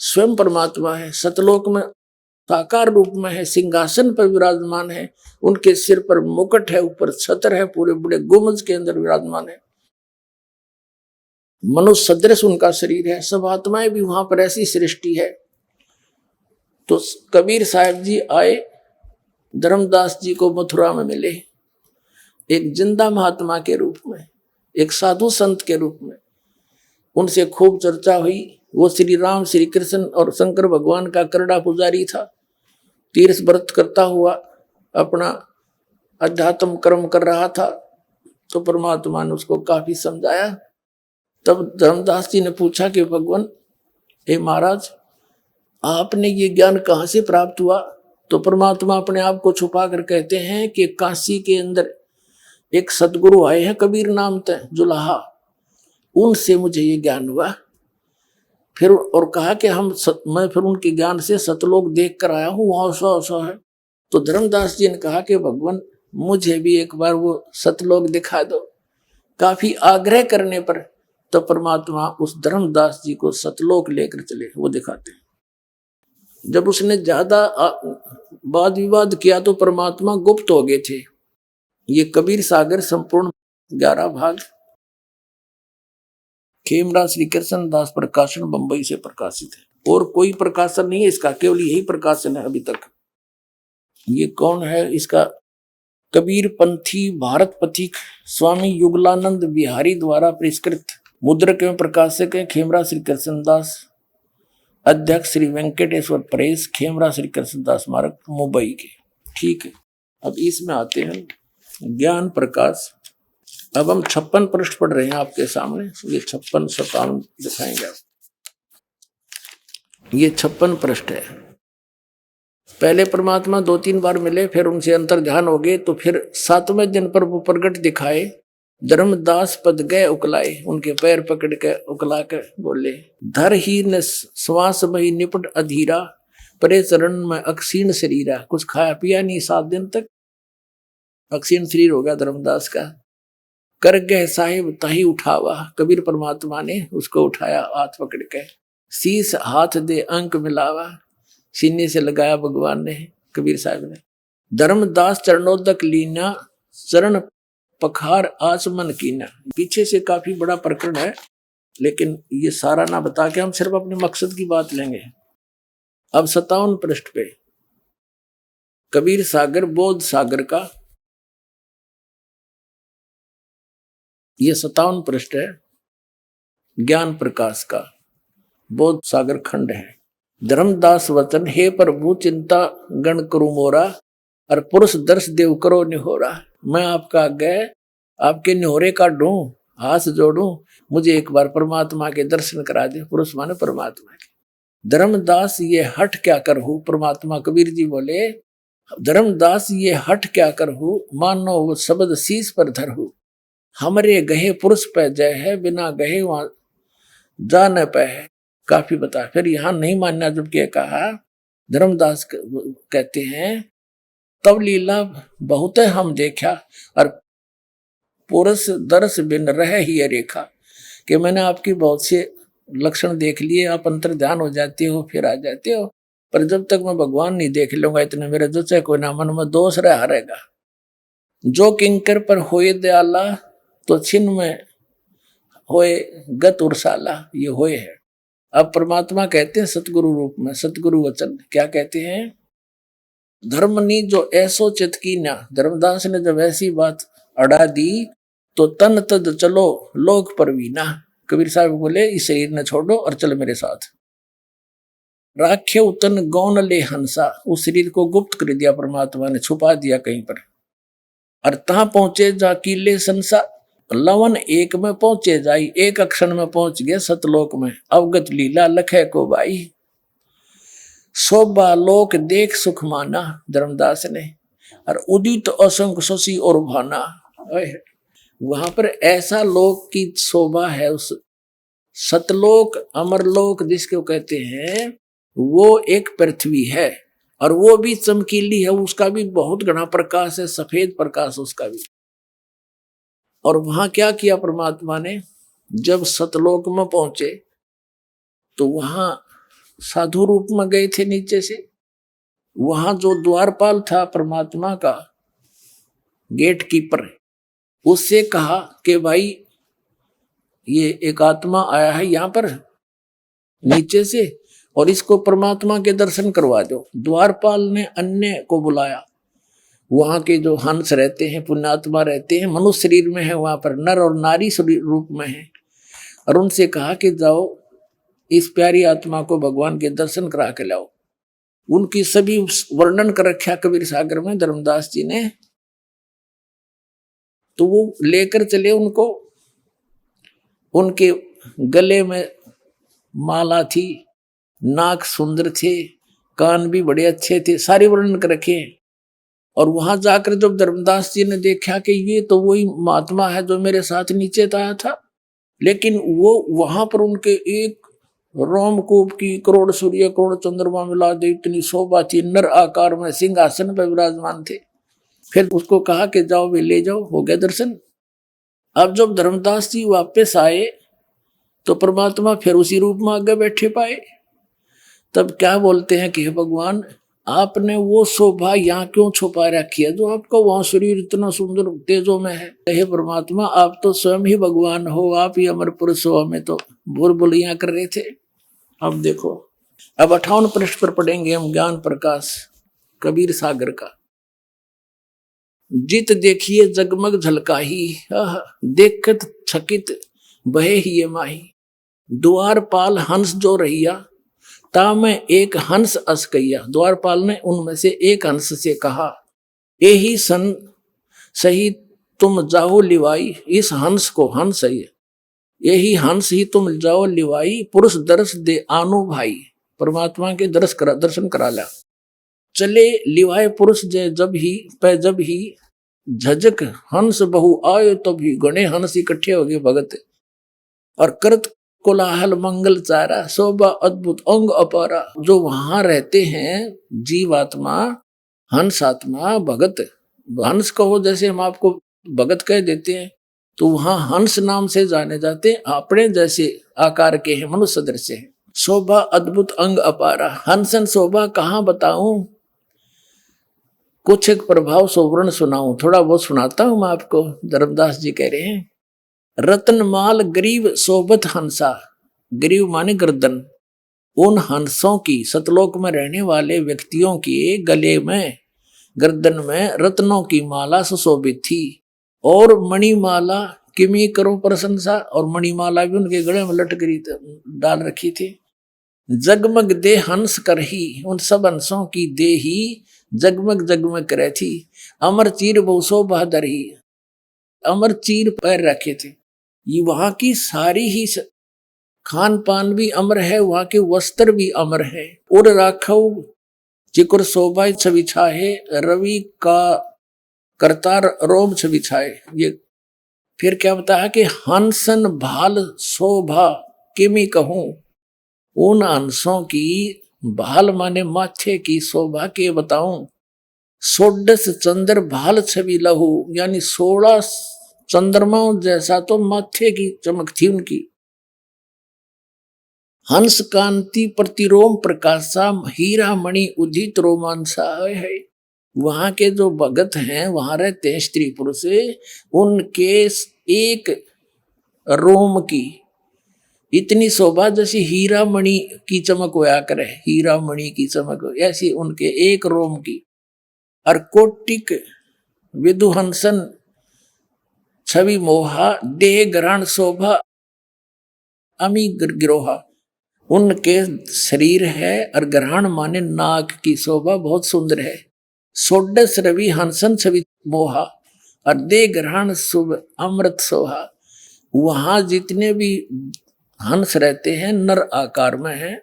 [SPEAKER 2] स्वयं परमात्मा है, सतलोक में साकार रूप में है, सिंहासन पर विराजमान है, उनके सिर पर मुकुट है, ऊपर छत्र है, पूरे बड़े गुंबज के अंदर विराजमान है, मनुष्य सदृश उनका शरीर है, सब आत्माएं भी वहां पर ऐसी सृष्टि है। तो कबीर साहब जी आए, धर्मदास जी को मथुरा में मिले, एक जिंदा महात्मा के रूप में, एक साधु संत के रूप में। उनसे खूब चर्चा हुई। वो श्री राम, श्री कृष्ण और शंकर भगवान का करड़ा पुजारी था, तीर्थ व्रत करता हुआ अपना अध्यात्म कर्म कर रहा था। तो परमात्मा ने उसको काफी समझाया। तब धर्मदास जी ने पूछा कि भगवान, हे महाराज, आपने ये ज्ञान कहाँ से प्राप्त हुआ? तो परमात्मा अपने आप को छुपा कर कहते हैं कि काशी के अंदर एक सदगुरु आए हैं कबीर नाम थे जुलाहा, उनसे मुझे ये ज्ञान हुआ। फिर और कहा कि मैं फिर उनके ज्ञान से सतलोक देख कर आया हूँ, वहां ऐसा है। तो धर्मदास जी ने कहा कि भगवान, मुझे भी एक बार वो सतलोक दिखा दो। काफी आग्रह करने पर तो परमात्मा उस धर्मदास जी को सतलोक लेकर चले, वो दिखाते हैं। जब उसने ज्यादा वाद विवाद किया तो परमात्मा गुप्त हो गए थे। ये कबीर सागर संपूर्ण 11 भाग खेमरा श्री कृष्ण दास प्रकाशन बंबई से प्रकाशित है, और कोई प्रकाशन नहीं है इसका, केवल यही प्रकाशन है अभी तक। ये कौन है इसका? कबीर पंथी भारत पथिक स्वामी युगलानंद बिहारी द्वारा परिष्कृत, मुद्रक एवं प्रकाशक है खेमरा श्री कृष्णदास, अध्यक्ष श्री वेंकटेश्वर प्रेस, खेमरा श्री कृष्णदास स्मारक, मुंबई के। ठीक है, अब इसमें आते हैं ज्ञान प्रकाश। अब हम 56 पृष्ठ पढ़ रहे हैं आपके सामने, ये 56 57 दिखाएंगे आप। ये 56 पृष्ठ है। पहले परमात्मा 2-3 बार मिले, फिर उनसे अंतर ध्यान हो गए, तो फिर 7वें दिन पर वो प्रगट दिखाए। धर्मदास पद गए उकलाए, उनके पैर पकड़ के उकला के बोले, धर ही न श्वास मही निपट अधीरा, परे चरण में अक्षीण शरीरा। कुछ खाया पिया नहीं 7 दिन तक, अक्षीण शरीर हो गया धर्मदास का। कर गए साहिब ताही उठावा, कबीर परमात्मा ने उसको उठाया हाथ पकड़ के, शीस हाथ दे अंक मिलावा, सीने से लगाया भगवान ने, कबीर साहब ने। धर्मदास चरणोदक लीना, चरण पखार आचमन कीना। पीछे से काफी बड़ा प्रकरण है, लेकिन ये सारा ना बता के हम सिर्फ अपने मकसद की बात लेंगे। अब 57 पृष्ठ पे कबीर सागर बोध सागर का, ये 57 पृष्ठ है, ज्ञान प्रकाश का बोध सागर खंड है। धर्मदास वचन, हे प्रभु चिंता गण करु मोरा, और पुरुष दर्श देव करो निहोरा। मैं आपका आगे आपके निहोरे का ढूं, हाथ जोड़ूं, मुझे एक बार परमात्मा के दर्शन करा दे। पुरुष माने परमात्मा के। धर्मदास ये हट क्या करहु, परमात्मा कबीर जी बोले, धर्मदास ये हट क्या करहु, मानो वो शब्द शीस पर धरहु। हमरे गहे पुरुष पे जय है, बिना गहे वहां जा न पे है। काफी बता, फिर यहां नहीं मानना जब के कहा, धर्मदास कहते हैं तब लीला बहुत हम देखा, और पुरुष दर्श बिन रह ही रेखा, कि मैंने आपकी बहुत से लक्षण देख लिए, आप अंतर ध्यान हो जाते हो, फिर आ जाते हो, पर जब तक मैं भगवान नहीं देख लूंगा इतने मेरे जो चाहे कोई ना मन में दोष रहा रहेगा। जो किंकर पर होए दयाला, तो छिन्न में होए गत उर्साला, ये होए है। अब परमात्मा कहते हैं सतगुरु रूप में, सतगुरु वचन क्या कहते हैं, धर्मनी जो ऐसो चित की ना। धर्मदास ने जब ऐसी बात अड़ा दी तो तन तद चलो लोक परवीना। कबीर साहब बोले इस शरीर ने छोड़ो और चल मेरे साथ। राख्य उतन गौन ले हंसा, उस शरीर को गुप्त कर दिया परमात्मा ने, छुपा दिया कहीं पर। और तहां पहुंचे जा कीले संसा, लवन एक में पहुंचे जाई, एक अक्षण में पहुंच गए सतलोक में। अवगत लीला लखे को बाई, शोभा लोक देख सुख माना। धर्मदास ने, और उदित असंख्य शशि और भाना। वहां पर ऐसा लोक की शोभा है, उस सतलोक अमरलोक जिसको कहते हैं, वो एक पृथ्वी है, और वो भी चमकीली है, उसका भी बहुत घना प्रकाश है, सफेद प्रकाश उसका भी। और वहां क्या किया परमात्मा ने, जब सतलोक में पहुंचे तो वहां साधु रूप में गए थे नीचे से। वहां जो द्वारपाल था परमात्मा का, गेट कीपर, उससे कहा कि भाई ये एक आत्मा आया है यहाँ पर नीचे से, और इसको परमात्मा के दर्शन करवा दो। द्वारपाल ने अन्य को बुलाया, वहां के जो हंस रहते हैं, पुण्यात्मा रहते हैं, मनुष्य शरीर में है, वहां पर नर और नारी शरीर रूप में है, और उनसे कहा कि जाओ इस प्यारी आत्मा को भगवान के दर्शन करा के लाओ। उनकी सभी वर्णन कर रखा कबीर सागर में धर्मदास जी ने। तो वो लेकर चले उनको, उनके गले में माला थी, नाक सुंदर थे, कान भी बड़े अच्छे थे, सारी वर्णन कर रखे। और वहां जाकर जब धर्मदास जी ने देखा कि ये तो वही महात्मा है जो मेरे साथ नीचे आया था, लेकिन वो वहां पर उनके एक रोमकूप की करोड़ सूर्य करोड़ चंद्रमा मिला दे इतनी शोभा थी, नर आकार में सिंहासन पर विराजमान थे। फिर उसको कहा कि जाओ वे ले जाओ, हो गया दर्शन। अब जब धर्मदास जी वापस आए तो परमात्मा फिर उसी रूप में आगे बैठे पाए। तब क्या बोलते हैं कि हे भगवान, आपने वो शोभा यहाँ क्यों छुपा रखी है, जो आपका वहां शरीर इतना सुंदर तेजों में है। हे परमात्मा, आप तो स्वयं ही भगवान हो, आप ही अमर पुरुष हो, हमें तो बुलबुलियां कर रहे थे। अब देखो, अब 58 पृष्ठ पर पढ़ेंगे हम ज्ञान प्रकाश कबीर सागर का। जित देखिए जगमग झलकाही, देखत छकित बहे ही ये माही। द्वारपाल हंस जो रहिया, ता मैं एक हंस अस कहिया। द्वारपाल ने उनमें से एक हंस से कहा, यही सन सही तुम जाओ लिवाई। इस हंस को, हंस है यही हंस ही तुम जाओ लिवाई। पुरुष दर्श दे आनु भाई, परमात्मा के दर्शन करा ला। चले लिवाए पुरुष जब ही झजक हंस बहु आयो, तब ही गणे हंस इकट्ठे हो गए भगत। और करत कोलाहल मंगल चारा, शोभा अद्भुत अंग अपारा। जो वहां रहते हैं जीवात्मा, हंस आत्मा, भगत, हंस कहो जैसे हम आपको भगत कह देते हैं, तो वहां हंस नाम से जाने जाते हैं। अपने जैसे आकार के हैं, मनुष्य दृश्य हैं। शोभा अद्भुत अंग अपारा। हंसन शोभा कहाँ बताऊं, कुछ एक प्रभाव सोवर्ण सुनाऊं, थोड़ा बहुत सुनाता हूं मैं आपको। धर्मदास जी कह रहे हैं, रत्नमाल ग्रीव शोभत हंसा, ग्रीव माने गर्दन, उन हंसों की, सतलोक में रहने वाले व्यक्तियों के गले में, गर्दन में रत्नों की माला सुशोभित थी। और मणिमाला किमी करो प्रशंसा, और मणिमाला भी उनके गले में लटकरी डाल रखी थी। जगमग दे हंस करही, उन सब हंसों की दे ही जगमग जगमग करे थी। अमर चीर बहुसो बहादुरी, अमर चीर पैर रखे थे। ये वहां की सारी ही खान पान भी अमर है, वहां के वस्त्र भी अमर है। और राखव जिकुर शोभा छवि छाहे, रवि का करतार रोम छवि छाए। ये फिर क्या बताया कि हंसन भाल शोभा किमी कहूं, उन हंसों की भाल माने माथे की शोभा के बताऊं। सोडस चंद्र भाल छवि लहू, यानी 16 चंद्रमाओं जैसा तो माथे की चमक थी उनकी। हंस कांति प्रतिरोम प्रकाशा, हीरा मणि उदित रोमांसा है। वहां के जो भगत हैं, वहां रहते हैं स्त्री पुरुष, उनके एक रोम की इतनी शोभा जैसी हीरा मणि की चमक होया करे, हीरा मणि की चमक ऐसी उनके एक रोम की। और कोटिक विदुहंसन छवि मोहा, देह ग्रहण शोभा अमी गिरोहा, उनके शरीर है और ग्रहण माने नाक की शोभा बहुत सुंदर है। सोडस रवि हंसन छवि मोहा, और दे ग्रहण शुभ अमृत सोहा। वहां जितने भी हंस रहते हैं नर आकार में हैं,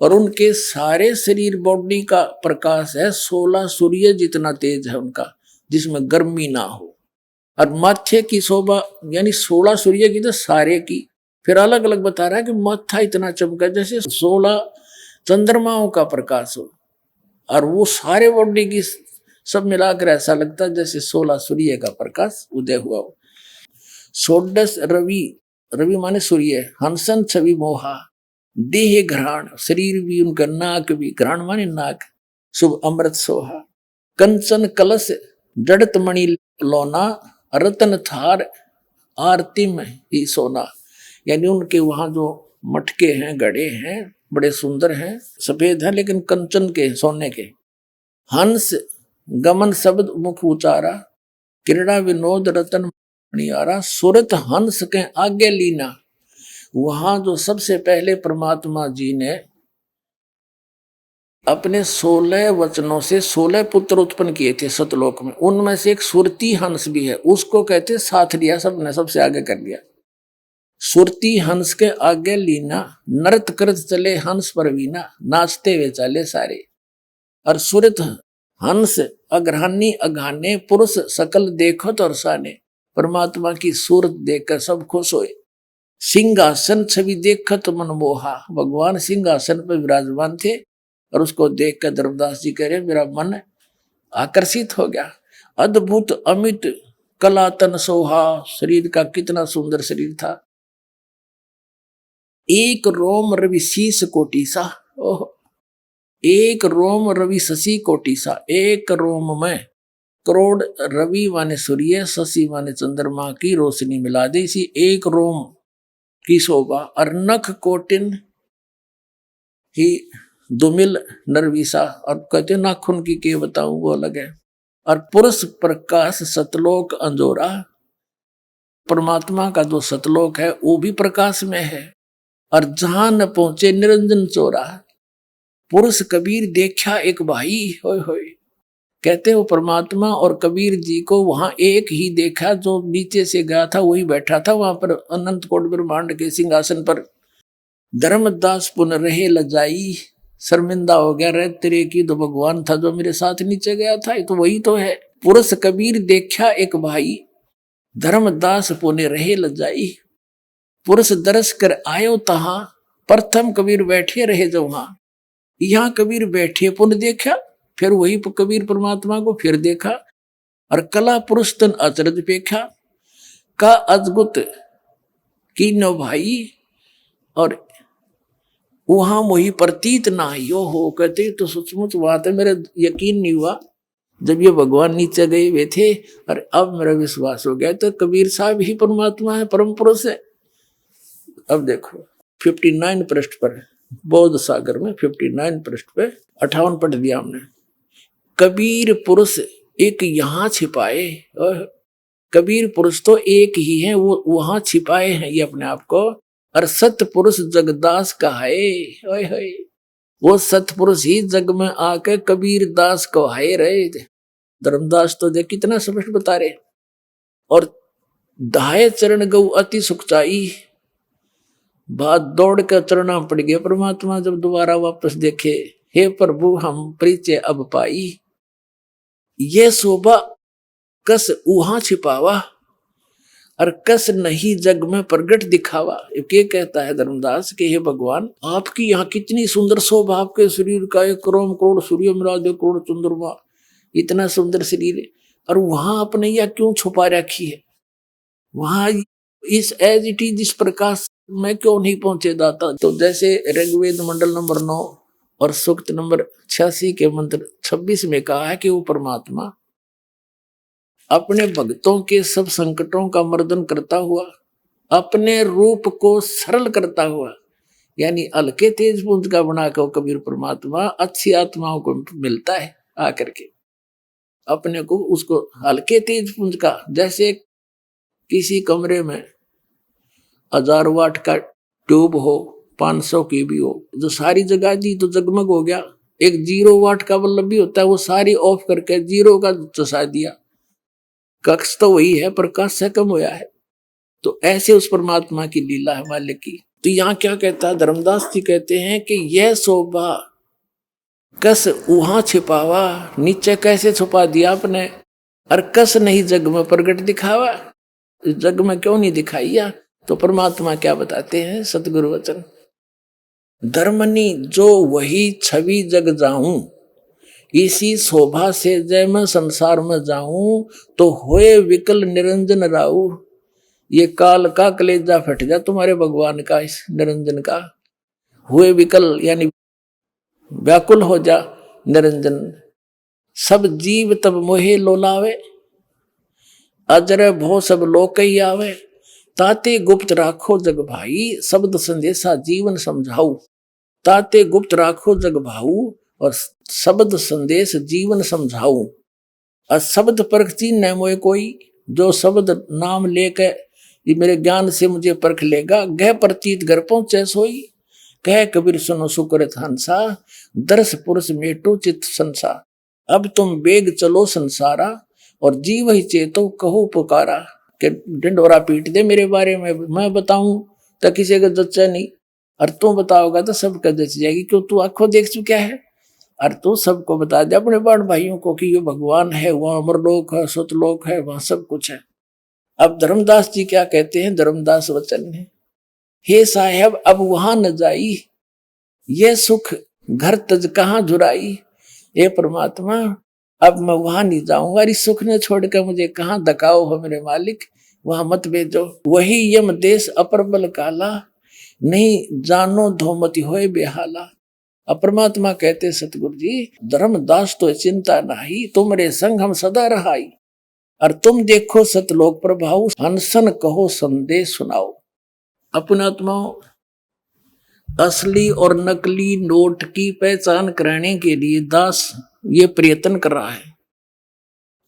[SPEAKER 2] और उनके सारे शरीर बॉडी का प्रकाश है 16 सूर्य जितना तेज है उनका, जिसमें गर्मी ना हो। और माथे की शोभा यानी 16 सूर्य की तो सारे की, फिर अलग अलग बता रहा है कि माथा इतना चमका जैसे 16 चंद्रमाओं का प्रकाश हो, और वो सारे बॉडी की सब मिलाकर ऐसा लगता है जैसे 16 सूर्य का प्रकाश उदय हुआ हो। सोडस रवि, रवि माने सूर्य, हंसन छवि मोहा, देह घ्राण, शरीर भी उनका, नाक भी, घ्राण माने नाक, शुभ अमृत सोहा। कंचन कलश जड़त मणि लोना, रतन थार आरती में ही सोना। यानी उनके वहां जो मटके हैं, घड़े हैं, बड़े सुंदर हैं, सफेद हैं लेकिन कंचन के, सोने के। हंस गमन शब्द मुख उचारा, क्रीड़ा विनोद रतन मणियारा, सुरत हंस के आगे लीना। वहां जो सबसे पहले परमात्मा जी ने अपने 16 वचनों से 16 पुत्र उत्पन्न किए थे सतलोक में, उनमें से एक सुरती हंस भी है, उसको कहते साथ लिया सबने, सबसे आगे कर लिया। सुरती हंस के आगे लीना, नृत्य करत चले हंस परवीना, नाचते हुए चले सारे। और सुरत हंस अग्रहानी अघाने, पुरुष सकल देखत और साने। परमात्मा की सूरत देखकर सब खुश हुए। सिंहासन छवि देखत मनमोहा, भगवान सिंहासन पर विराजमान थे, और उसको देखकर धर्मदास जी कह रहे मेरा मन आकर्षित हो गया। अद्भुत अमित कलातन सोहा, शरीर का कितना सुंदर शरीर था। एक रोम रवि शीस कोटि सा, ओह, एक रोम रवि शशि कोटि सा। एक रोम में करोड़ रवि माने सूर्य, शशि माने चंद्रमा की रोशनी मिला दी इसी एक रोम की शोभा। और नख कोटिन ही दुमिल नरवीसा, और कहते नाखून की के बताऊं वो अलग है। और पुरुष प्रकाश सतलोक अंजोरा, परमात्मा का जो सतलोक है वो भी प्रकाश में है। और जहां न पहुंचे निरंजन चोरा, पुरुष कबीर देखा एक भाई, होय होय। कहते हो परमात्मा और कबीर जी को वहां एक ही देखा, जो नीचे से गया था वही बैठा था वहां पर अनंत कोट ब्रह्मांड के सिंहासन पर। धर्मदास पुन रहे लजाई, शर्मिंदा हो गया, रे तेरे की तो भगवान था जो मेरे साथ नीचे गया था, ये तो वही तो है। पुरुष कबीर देखा एक भाई, धर्मदास पुने रहे लजाई। पुरुष दरस कर आयो तहां, प्रथम कबीर बैठे रहे जो वहां। यहाँ कबीर बैठे पुन देखा, फिर वही कबीर परमात्मा को फिर देखा। और कला पुरुष तन अचरज पेखा, का अद्भुत की नो भाई। और वहां मोही प्रतीत ना यो हो। कहते तो सचमुच बात है, मेरा यकीन नहीं हुआ जब ये भगवान नीचे गए हुए थे, और अब मेरा विश्वास हो गया। तो कबीर साहब ही परमात्मा है, परम पुरुष है। अब देखो 59 पृष्ठ पर, बौद्ध सागर में 59 पृष्ठ पे 58 पढ़ दिया हमने। कबीर पुरुष एक यहाँ छिपाए, कबीर पुरुष तो एक ही है, वो वहां छिपाए हैं ये अपने आप को। और सत्य पुरुष जगदास कहाए, ओए होए, वो सत्य पुरुष ही जग में आके कबीर दास कहाए रहे थे। धर्मदास तो देख कितना स्पष्ट बता रहे। और दाए चरण गौ अति सुखचाई, बात दौड़ कर चरणा पड़ गया परमात्मा जब दोबारा वापस देखे। हे प्रभु हम परिचय अब पाई, ये शोभा कस वहां छिपावा, और कस नहीं जग में प्रगट दिखावा। ये कहता है धर्मदास कि हे भगवान, आपकी यहाँ कितनी सुंदर शोभा, आपके शरीर का 1 करोड़ सूर्य मिला 1 करोड़ चंद्रमा, इतना सुंदर शरीर है, और वहां आपने यह क्यों छुपा रखी है? वहां इस एज इट इज जिस प्रकाश में क्यों नहीं पहुंचे दाता? तो जैसे ऋग्वेद मंडल नंबर 9 और सूक्त नंबर 86 के मंत्र 26 में कहा है कि वो परमात्मा अपने भक्तों के सब संकटों का मर्दन करता हुआ, अपने रूप को सरल करता हुआ, यानी हल्के तेज पुंज का बनाकर कबीर परमात्मा अच्छी आत्माओं को मिलता है आकर के अपने को, उसको हल्के तेज पुंज का। जैसे किसी कमरे में 1000 वाट का ट्यूब हो, 500 की भी हो, जो सारी जगह दी तो जगमग हो गया। एक 0 वाट का बल्ब भी होता है, वो सारी ऑफ करके 0 का चसा दिया, कक्ष तो वही है, प्रकाश से कम हुआ है। तो ऐसे उस परमात्मा की लीला है मालिक की। तो यहाँ क्या कहता है धर्मदास जी, कहते हैं कि यह शोभा कस वहां छिपावा, नीचे कैसे छुपा दिया आपने, और कस नहीं जग में प्रगट दिखावा, जग में क्यों नहीं दिखाइया? तो परमात्मा क्या बताते हैं सतगुरु वचन, धर्मनी जो वही छवि जग जाऊं, इसी शोभा से जय मैं संसार में जाऊं, तो होए विकल निरंजन राऊ। ये काल का कलेजा फट जा तुम्हारे भगवान का, इस निरंजन का। हुए विकल यानी व्याकुल हो जा निरंजन, सब जीव तब मोहे लोलावे, अजर भो सब लोक ही आवे, ताते गुप्त राखो जग भाई, शब्द संदेशा जीवन समझाऊ। ताते गुप्त राखो जग भाऊ, और शब्द संदेश जीवन समझाऊ। और शब्द परखती न मोए कोई, जो शब्द नाम लेकर ये मेरे ज्ञान से मुझे परख लेगा, गह प्रतीत घर पहुंचे सोई। कह कबीर सुनो सुकृत हंसा, दर्श पुरुष मेटो चित संसा। अब तुम बेग चलो संसारा, और जीव ही चेतो कहो पुकारा। कि ढिंडोरा पीट दे मेरे बारे में, मैं बताऊं तो किसी का जच्चा नहीं, और तू बताओगा तो सबका जच जाएगी, क्यों तू आंखों देख चुका है। और तू सबको बता दे अपने बड़ भाइयों को कि ये भगवान है, वहां अमरलोक है, सतलोक है, वहां सब कुछ है। अब धर्मदास जी क्या कहते हैं, धर्मदास वचन में, हे साहेब अब वहां न जाई, ये सुख घर तज कहाँ झुराई। ये परमात्मा अब मैं वहां नहीं जाऊंगा, इस सुख ने छोड़कर मुझे कहाँ धकाओ हो मेरे मालिक, वहां मत भेजो। वही यम देश अपर बल काला, नहीं जानो धोमति होए बेहाला। अब परमात्मा कहते सतगुरु जी, धर्मदास तो चिंता नाही, तुमरे संग हम सदा रहाई, और तुम देखो सतलोक प्रभाव, हंसन कहो संदेश सुनाओ। अपने आत्माओं, असली और नकली नोट की पहचान कराने के लिए दास ये प्रयत्न कर रहा है,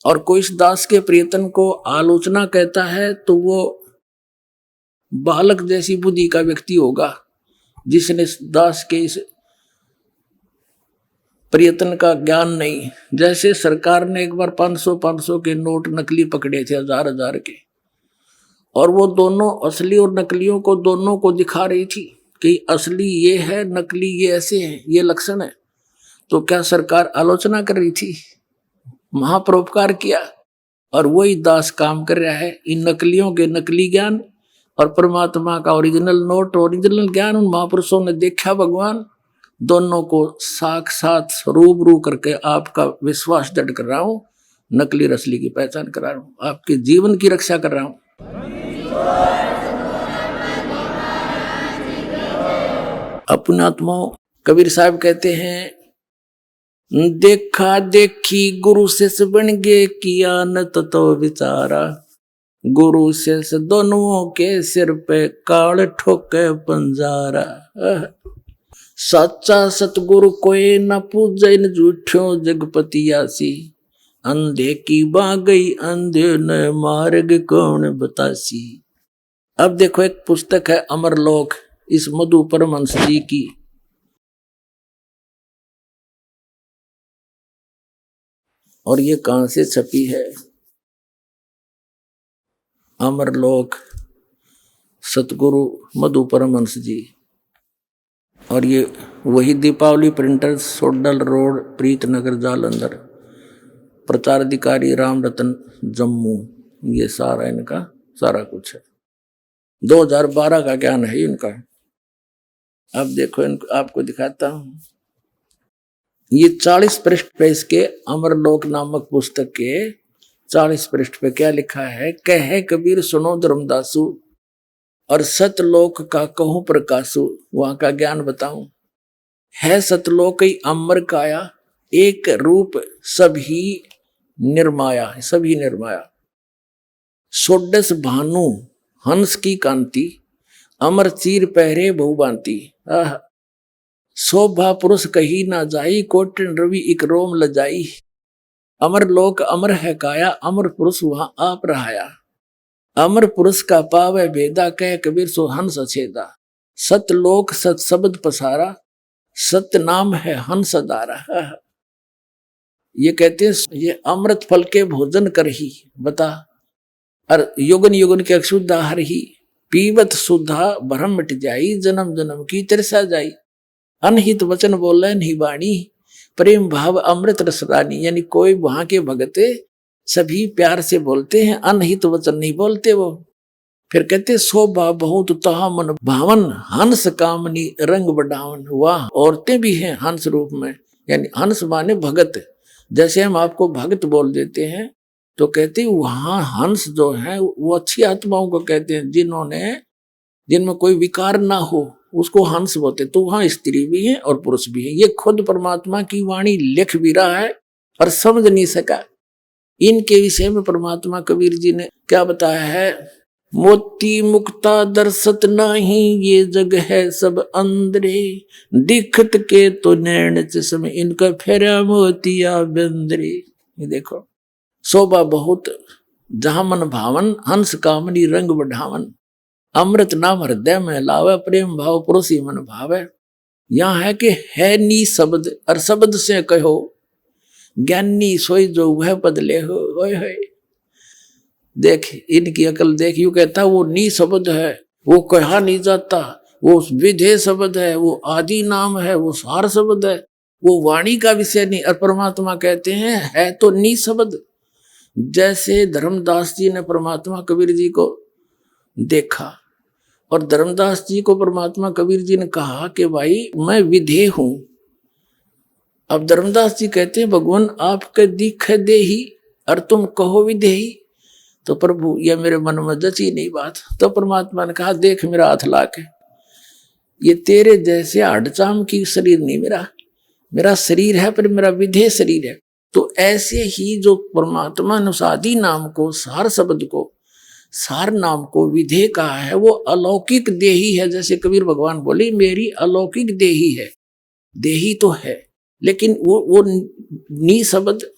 [SPEAKER 2] और कोई इस दास के प्रयत्न को आलोचना कहता है तो वो बालक जैसी बुद्धि का व्यक्ति होगा, जिसने दास के इस प्रयत्न का ज्ञान नहीं। जैसे सरकार ने एक बार 500 के नोट नकली पकड़े थे, 1000 के, और वो दोनों असली और नकलियों को दोनों को दिखा रही थी कि असली ये है, नकली ये ऐसे है, ये लक्षण है। तो क्या सरकार आलोचना कर रही थी? महापरोपकार किया। और वही दास काम कर रहा है, इन नकलियों के नकली ज्ञान और परमात्मा का ओरिजिनल नोट, ओरिजिनल ज्ञान उन महापुरुषों ने देखा भगवान, दोनों को साक्षात रूबरू करके आपका विश्वास दृढ़ कर रहा हूं, नकली रसली की पहचान करा रहा हूं, आपके जीवन की रक्षा कर रहा हूं। अपने आत्माओं कबीर साहब कहते हैं, देखा देखी गुरु शिष्य बन गए, किया न तो विचारा, गुरु शिष्य दोनों के सिर पे काल ठोके पंजारा। सच्चा सतगुरु कोई न पूजे, न झूठो जगपतियासी, अंधे की बा गई अंधे न मार्ग कौन बतासी। अब देखो एक पुस्तक है अमरलोक, इस मधु परमहंस जी की, और ये कहां से छपी है? अमरलोक सतगुरु मधु परमहंस जी, और ये वही दीपावली प्रिंटर, सोडल रोड, प्रीतनगर, जालंधर, प्रचार अधिकारी राम रतन जम्मू। ये सारा इनका सारा कुछ है, 2012 का ज्ञान है इनका। अब देखो इनको आपको दिखाता हूं, ये 40 पृष्ठ पे इसके अमरलोक नामक पुस्तक के 40 पृष्ठ पे क्या लिखा है? कहे कबीर सुनो धर्मदासु, और सतलोक का कहूं प्रकाशु। वहां का ज्ञान बताऊं, है सतलोक ही अमर काया, एक रूप सभी निर्माया, सभी निर्माया। सोडस भानु हंस की कांति, अमर चीर पहरे बहुबांति। शोभा पुरुष कही ना जाई, कोटिन रवि इक रोम लजाई। अमर लोक अमर है काया, अमर पुरुष वहां आप रहाया। अमर पुरुष का पावे भेदा, कह कबीर सो हंस छेदा। सतलोक सत शब्द पसारा, सत्य नाम है हंस दारा। ये कहते हैं ये अमृत फल के भोजन कर ही बता, और युगन युगन के अक्षुद्धा हर ही, पीवत सुधा भ्रम मिट जाई, जन्म जन्म की तिरसा जाई। अनहित वचन बोले नहीं वाणी, प्रेम भाव अमृत रसरानी। यानी कोई वहां के भगते सभी प्यार से बोलते हैं, अनहित वचन नहीं बोलते वो। फिर कहते शोभा बहुत तहा मन भावन, हंस कामनी रंग बढ़ावन। वाह, औरतें भी हैं हंस रूप में, यानी हंस माने भगत। जैसे हम आपको भगत बोल देते हैं, तो कहते वहां हंस जो है वो अच्छी आत्माओं को कहते हैं, जिनमें कोई विकार ना हो, उसको हंस बोलते। तो वहां स्त्री भी है और पुरुष भी है। ये खुद परमात्मा की वाणी लिख भी रहा है और समझ नहीं सका। इनके विषय में परमात्मा कबीर जी ने क्या बताया है? मोती मुक्ता दर्शत नहीं, ये जग है सब अंदरे, दिखत के तो नैन चश्मे, इनका फेरा मोतिया बंदरे। ये देखो, शोभा बहुत जहां मन भावन, हंस कामनी रंग बढ़ावन। अमृत नाम हृदय में लावे, प्रेम भाव पुरुष ही मन भावे। यहाँ है कि है नी शब्द, और शब्द से कहो ज्ञानी सोई जो वह बदले हो। देख इनकी अकल देख, यू कहता वो नी शब्द है, वो कहा नहीं जाता, वो विधेय शब्द है, वो आदि नाम है, वो सार शब्द है, वो वाणी का विषय नहीं। और परमात्मा कहते हैं है तो नी शब्द। जैसे धर्मदास जी ने परमात्मा कबीर जी को देखा, और धर्मदास जी को परमात्मा कबीर जी ने कहा कि भाई मैं विधेय हूं। अब धर्मदास जी कहते हैं भगवान आपके दिख दे ही, और तुम कहो विधेयी। तो प्रभु यह मेरे मन में जची नहीं बात। तो परमात्मा ने कहा देख मेरा हाथ ला के, ये तेरे जैसे हडचाम की शरीर नहीं मेरा शरीर है, पर मेरा विधेय शरीर है। तो ऐसे ही जो परमात्मा ने उस आदि नाम को, सार शब्द को, सार नाम को विधेय कहा है, वो अलौकिक देही है। जैसे कबीर भगवान बोले मेरी अलौकिक देही है। देही तो है, लेकिन वो नी शब्द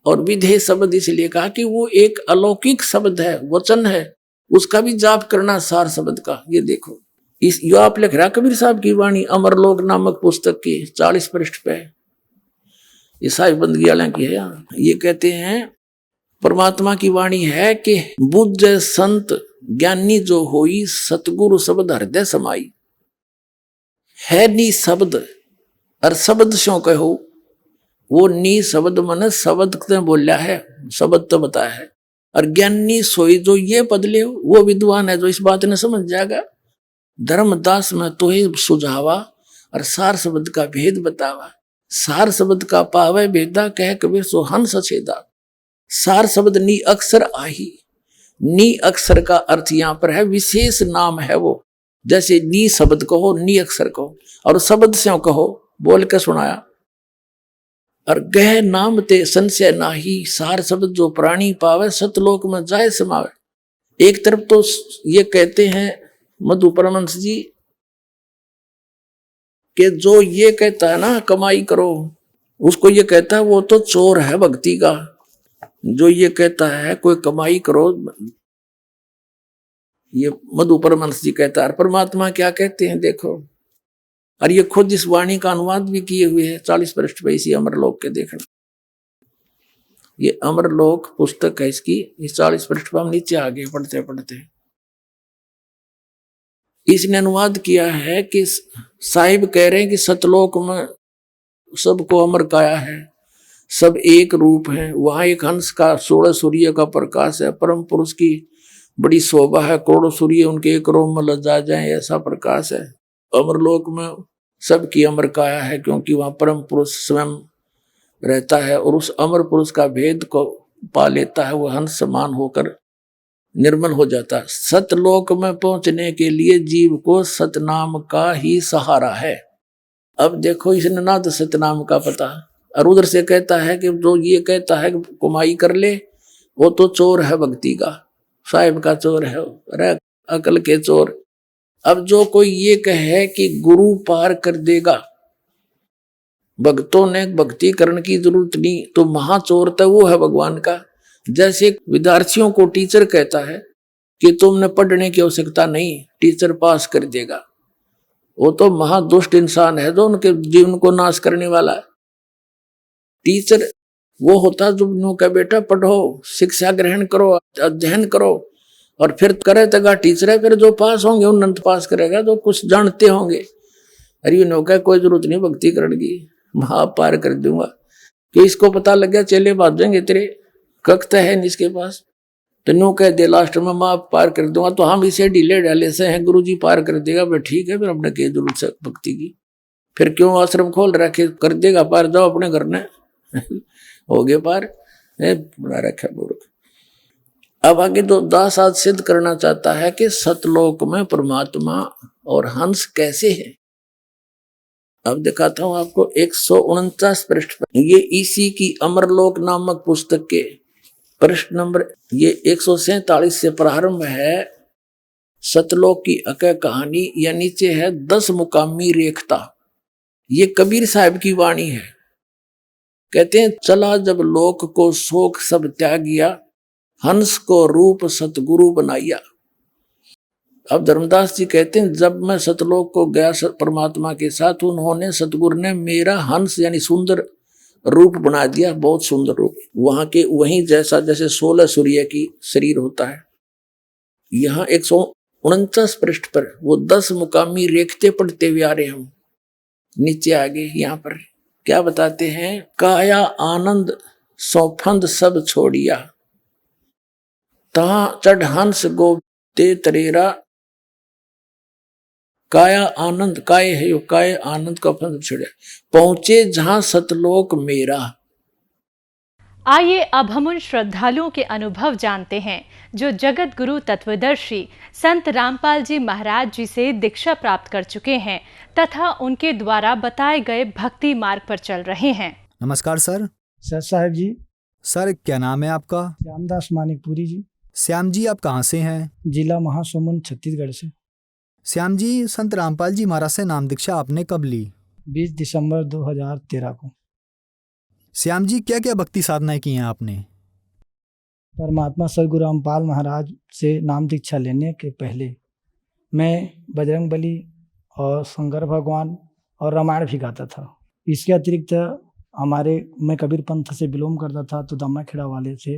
[SPEAKER 2] और विधेय शब्द इसलिए कहा कि वो एक अलौकिक शब्द है, वचन है, उसका भी जाप करना सार शब्द का। ये देखो इस यो आप लिख रहा कबीर साहब की वाणी अमरलोक नामक पुस्तक की 40 पृष्ठ पे, ये साहिब बंदगी वाले की है। यहाँ ये कहते हैं परमात्मा की वाणी है कि बुझ संत ज्ञानी जो होई, सतगुरु शब्द हृदय समाई। है नी शब्द, और शब्द स्यों कहो, वो नी शब्द मन शब्द ने बोला है, शब्द तो बताया है। और ज्ञानी सोई जो ये बदले हो, वो विद्वान है जो इस बात ने समझ जाएगा। धर्मदास में तो ही सुझावा, और सार शब्द का भेद बतावा। सार शब्द का पावे भेदा, कह कबीर सो हंस छेदा। सार शब्द नी अक्षर आही। नी अक्षर का अर्थ यहाँ पर है विशेष नाम है वो, जैसे नी शब्द कहो, नी अक्षर कहो, और शब्द से कहो, बोल के सुनाया। और गह नाम ते संशय नाही, सार शब्द जो प्राणी पावे, सतलोक में जाए समावे। एक तरफ तो ये कहते हैं मधु परमहंस जी कि जो ये कहता है ना कमाई करो, उसको ये कहता है वो तो चोर है भक्ति का। जो ये कहता है कोई कमाई करो, ये मधु परमहंस जी कहता है। परमात्मा क्या कहते हैं देखो, और ये खुद इस वाणी का अनुवाद भी किए हुए हैं 40 पृष्ठ पे, इसी अमरलोक के देखना। ये अमरलोक पुस्तक है इसकी, इस 40 पृष्ठ पर हम नीचे आगे पढ़ते पढ़ते इसने अनुवाद किया है कि साहिब कह रहे हैं कि सतलोक में सबको अमर काया है, सब एक रूप है। वहां एक हंस का 16 सूर्य का प्रकाश है, परम पुरुष की बड़ी शोभा है, करोड़ों सूर्य उनके एक रोम में लजा जाए ऐसा प्रकाश है। अमरलोक में सबकी अमर काया है, क्योंकि वहां परम पुरुष स्वयं रहता है और उस अमर पुरुष का भेद को पा लेता है, वह हंस समान होकर निर्मल हो जाता है। सतलोक में पहुंचने के लिए जीव को सतनाम का ही सहारा है। अब देखो इसने ना तो सतनाम का पता, और उधर से कहता है कि जो ये कहता है कि कमाई कर ले, वो तो चोर है भक्ति का, साहिब का चोर है, अरे अकल के चोर। अब जो कोई ये कहे कि गुरु पार कर देगा, भक्तों ने भक्ति करने की जरूरत नहीं, तो महाचोर तो वो है भगवान का। जैसे विद्यार्थियों को टीचर कहता है कि तुमने पढ़ने की आवश्यकता नहीं, टीचर पास कर देगा, वो तो महादुष्ट इंसान है जो उनके जीवन को नाश करने वाला है। टीचर वो होता जो उनका बेटा पढ़ो, शिक्षा ग्रहण करो, अध्ययन करो, और फिर करे तगा टीचर है, फिर जो पास होंगे उन्नत पास करेगा, जो कुछ जानते होंगे। अरे नौका कोई जरूरत नहीं भक्ति करने की, महा पार कर दूंगा। कि इसको पता लग गया चेले बात जाएंगे, तेरे कक्त है इसके पास, तो नो कह दे लास्ट में माँ पार कर दूंगा, तो हम इसे ढीले ढाले से हैं, गुरु जी पार कर देगा। भाई ठीक है, फिर अपने क्या जरूरत से भक्ति की, फिर क्यों आश्रम खोल रखे, कर देगा पार, जाओ अपने घर में हो गए पार, बना रखा मूर्ख। अब आगे तो दास आज सिद्ध करना चाहता है कि सतलोक में परमात्मा और हंस कैसे है। अब दिखाता हूं आपको 149 पृष्ठ पर, ये इसी की अमरलोक नामक पुस्तक के पृष्ठ नंबर ये 147 से प्रारंभ है। सतलोक की अकय कहानी, या नीचे है 10 मुकामी रेखता। ये कबीर साहब की वाणी है। कहते हैं चला जब लोक को शोक सब त्यागिया, हंस को रूप सतगुरु बनाइया। अब धर्मदास जी कहते हैं जब मैं सतलोक को गया परमात्मा के साथ, उन्होंने सतगुरु ने मेरा हंस यानी सुंदर रूप बना दिया, बहुत सुंदर रूप, वहां के वहीं जैसा जैसे 16 सूर्य की शरीर होता है। यहाँ 149 पृष्ठ पर वो 10 मुकामी रेखते पढ़ते हुए आ रहे हम। नीचे आगे यहाँ पर क्या बताते हैं, काया आनंद सौफंद सब छोड़िया, तहां चढ़ हंस गो ते तरेरा। काया आनंद, काय है यो, काय आनंद का फंद छोड़ा, पहुंचे जहां सतलोक मेरा।
[SPEAKER 3] आइए अब हम उन श्रद्धालुओं के अनुभव जानते हैं जो जगत गुरु तत्वदर्शी संत रामपाल जी महाराज जी से दीक्षा प्राप्त कर चुके हैं तथा उनके द्वारा बताए गए भक्ति मार्ग पर चल रहे हैं।
[SPEAKER 4] नमस्कार सर।
[SPEAKER 5] सर साहब जी।
[SPEAKER 4] सर क्या नाम है आपका?
[SPEAKER 5] श्यामदास मानिकपुरी जी।
[SPEAKER 4] श्याम जी आप कहाँ से हैं?
[SPEAKER 5] जिला महासमुंद छत्तीसगढ़ से।
[SPEAKER 4] श्याम जी, संत रामपाल जी महाराज से नाम दीक्षा आपने कब ली?
[SPEAKER 5] 20 दिसंबर 2013 को।
[SPEAKER 4] श्याम जी क्या क्या भक्ति साधनाएं की हैं आपने?
[SPEAKER 5] परमात्मा सदगुरु रामपाल महाराज से नाम दीक्षा लेने के पहले मैं बजरंग बली और शंकर भगवान और रामायण भी गाता था। इसके अतिरिक्त मैं कबीर पंथ से बिलोंग करता था, तो दम्मा खेड़ा वाले से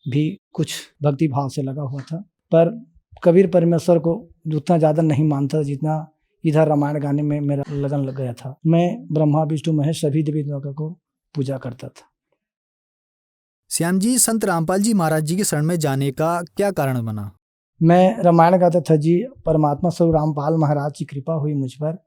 [SPEAKER 5] भी कुछ भक्ति भाव से लगा हुआ था, पर कबीर परमेश्वर को उतना ज़्यादा नहीं मानता जितना इधर रामायण गाने में मेरा लगन लग गया था। मैं ब्रह्मा विष्णु महेश सभी देवी देवता को पूजा करता था।
[SPEAKER 4] श्याम जी, संत रामपाल जी महाराज जी के शरण में जाने का क्या कारण बना?
[SPEAKER 5] मैं रामायण गाता था जी, परमात्मा स्वरूप रामपाल महाराज की कृपा हुई मुझ पर।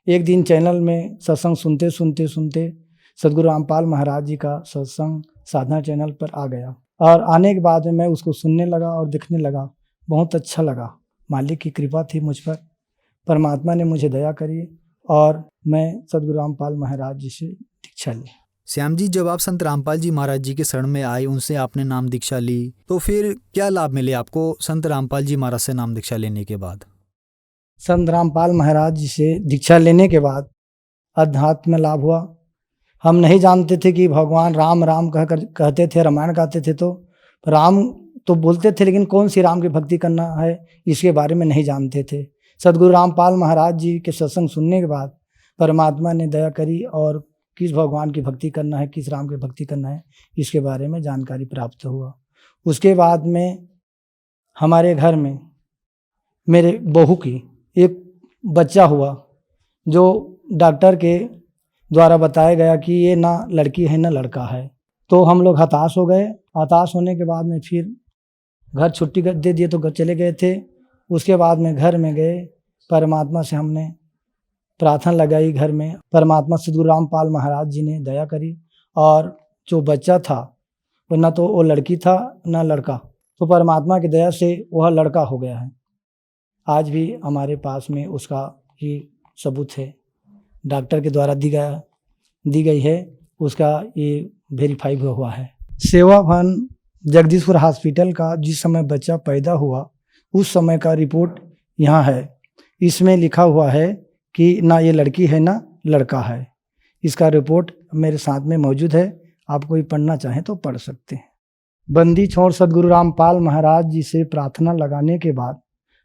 [SPEAKER 5] एक दिन चैनल में सत्संग सुनते सुनते सुनते सदगुरु रामपाल महाराज जी का सत्संग साधना चैनल पर आ गया, और आने के बाद में मैं उसको सुनने लगा और देखने लगा। बहुत अच्छा लगा, मालिक की कृपा थी मुझ पर। परमात्मा ने मुझे दया करी और मैं सदगुरु रामपाल महाराज जी से दीक्षा ली।
[SPEAKER 4] श्याम जी, जब आप संत रामपाल जी महाराज जी के शरण में आए, उनसे आपने नाम दीक्षा ली, तो फिर क्या लाभ मिले आपको संत रामपाल जी महाराज से नाम दीक्षा लेने के बाद?
[SPEAKER 5] संत रामपाल महाराज जी से दीक्षा लेने के बाद अध्यात्म में लाभ हुआ। हम नहीं जानते थे कि भगवान राम राम कहते थे, रामायण गाते थे, तो राम तो बोलते थे, लेकिन कौन सी राम की भक्ति करना है इसके बारे में नहीं जानते थे। सदगुरु रामपाल महाराज जी के सत्संग सुनने के बाद परमात्मा ने दया करी और किस भगवान की भक्ति करना है, किस राम की भक्ति करना है, इसके बारे में जानकारी प्राप्त हुआ। उसके बाद में हमारे घर में मेरे बहू की एक बच्चा हुआ, जो डॉक्टर के द्वारा बताया गया कि ये ना लड़की है ना लड़का है। तो हम लोग हताश हो गए। हताश होने के बाद में फिर घर छुट्टी दे दिए तो घर चले गए थे। उसके बाद में घर में गए, परमात्मा से हमने प्रार्थना लगाई। घर में परमात्मा सदगुरु रामपाल महाराज जी ने दया करी और जो बच्चा था वो ना तो वो लड़की था ना लड़का, तो परमात्मा की दया से वह लड़का हो गया है। आज भी हमारे पास में उसका ही सबूत है, डॉक्टर के द्वारा दी गई है, उसका ये वेरीफाई हुआ है। सेवा वन जगदीशपुर हॉस्पिटल का जिस समय बच्चा पैदा हुआ उस समय का रिपोर्ट यहाँ है। इसमें लिखा हुआ है कि ना ये लड़की है ना लड़का है। इसका रिपोर्ट मेरे साथ में मौजूद है, आप कोई पढ़ना चाहें तो पढ़ सकते हैं। बंदी छोड़ सदगुरु रामपाल महाराज जी से प्रार्थना लगाने के बाद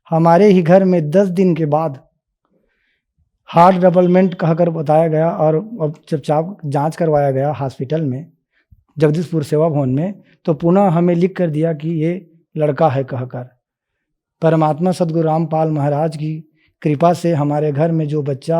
[SPEAKER 5] हमारे ही घर में 10 दिन के बाद हार्ट डेवलपमेंट कहकर बताया गया और अब जब जांच करवाया गया हॉस्पिटल में जगदीशपुर सेवा भवन में, तो पुनः हमें लिख कर दिया कि ये लड़का है कहकर। परमात्मा सदगुरु रामपाल महाराज की कृपा से हमारे घर में जो बच्चा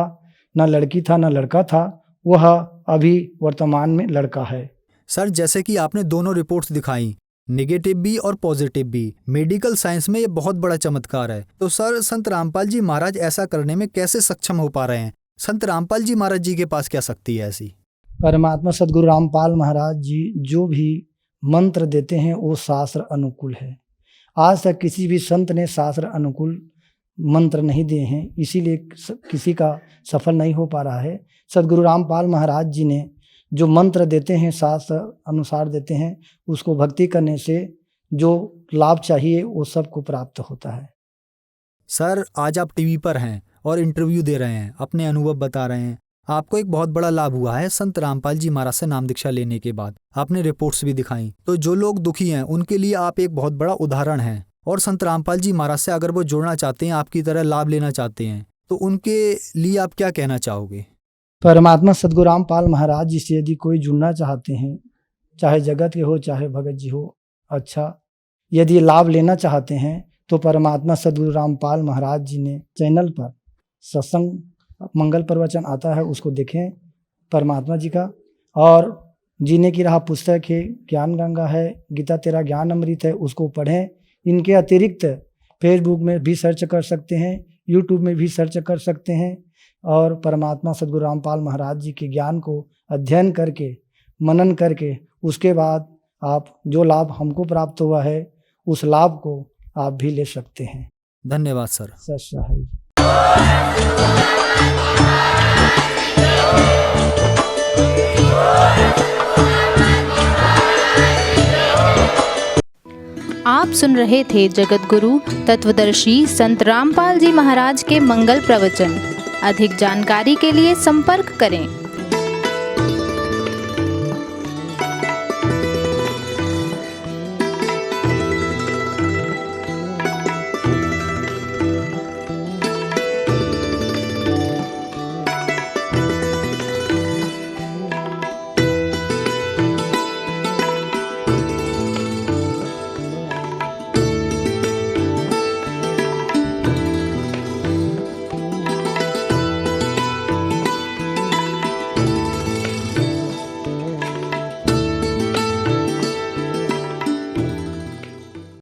[SPEAKER 5] ना लड़की था ना लड़का था, वह अभी वर्तमान में लड़का है।
[SPEAKER 4] सर, जैसे कि आपने दोनों रिपोर्ट्स दिखाई, नेगेटिव भी और पॉजिटिव भी, मेडिकल साइंस में ये बहुत बड़ा चमत्कार है। तो सर, संत रामपाल जी महाराज ऐसा करने में कैसे सक्षम हो पा रहे हैं? संत रामपाल जी महाराज जी के पास क्या शक्ति है ऐसी?
[SPEAKER 5] परमात्मा सदगुरु रामपाल महाराज जी जो भी मंत्र देते हैं वो शास्त्र अनुकूल है। आज तक किसी भी संत ने शास्त्र अनुकूल मंत्र नहीं दिए हैं, इसीलिए किसी का सफल नहीं हो पा रहा है। सदगुरु रामपाल महाराज जी ने जो मंत्र देते हैं शास्त्र अनुसार देते हैं, उसको भक्ति करने से जो लाभ चाहिए वो सबको प्राप्त होता है।
[SPEAKER 4] सर, आज आप टीवी पर हैं और इंटरव्यू दे रहे हैं, अपने अनुभव बता रहे हैं। आपको एक बहुत बड़ा लाभ हुआ है संत रामपाल जी महाराज से नाम दीक्षा लेने के बाद। आपने रिपोर्ट्स भी दिखाई, तो जो लोग दुखी हैं उनके लिए आप एक बहुत बड़ा उदाहरण हैं। और संत रामपाल जी महाराज से अगर वो जुड़ना चाहते हैं, आपकी तरह लाभ लेना चाहते हैं, तो उनके लिए आप क्या कहना चाहोगे?
[SPEAKER 5] परमात्मा सदगुरु रामपाल महाराज जी से यदि कोई जुड़ना चाहते हैं, चाहे जगत के हो चाहे भगत जी हो, अच्छा यदि लाभ लेना चाहते हैं तो परमात्मा सदगुरु रामपाल महाराज जी ने चैनल पर सत्संग मंगल प्रवचन आता है, उसको देखें परमात्मा जी का। और जीने की राह पुस्तक है, ज्ञान गंगा है, गीता तेरा ज्ञान अमृत है, उसको पढ़ें। इनके अतिरिक्त फेसबुक में भी सर्च कर सकते हैं, यूट्यूब में भी सर्च कर सकते हैं और परमात्मा सदगुरु रामपाल महाराज जी के ज्ञान को अध्ययन करके मनन करके उसके बाद आप जो लाभ हमको प्राप्त हुआ है उस लाभ को आप भी ले सकते हैं।
[SPEAKER 4] धन्यवाद सर।
[SPEAKER 5] सत्सहाय।
[SPEAKER 6] आप सुन रहे थे जगत गुरु तत्वदर्शी संत रामपाल जी महाराज के मंगल प्रवचन। अधिक जानकारी के लिए संपर्क करें।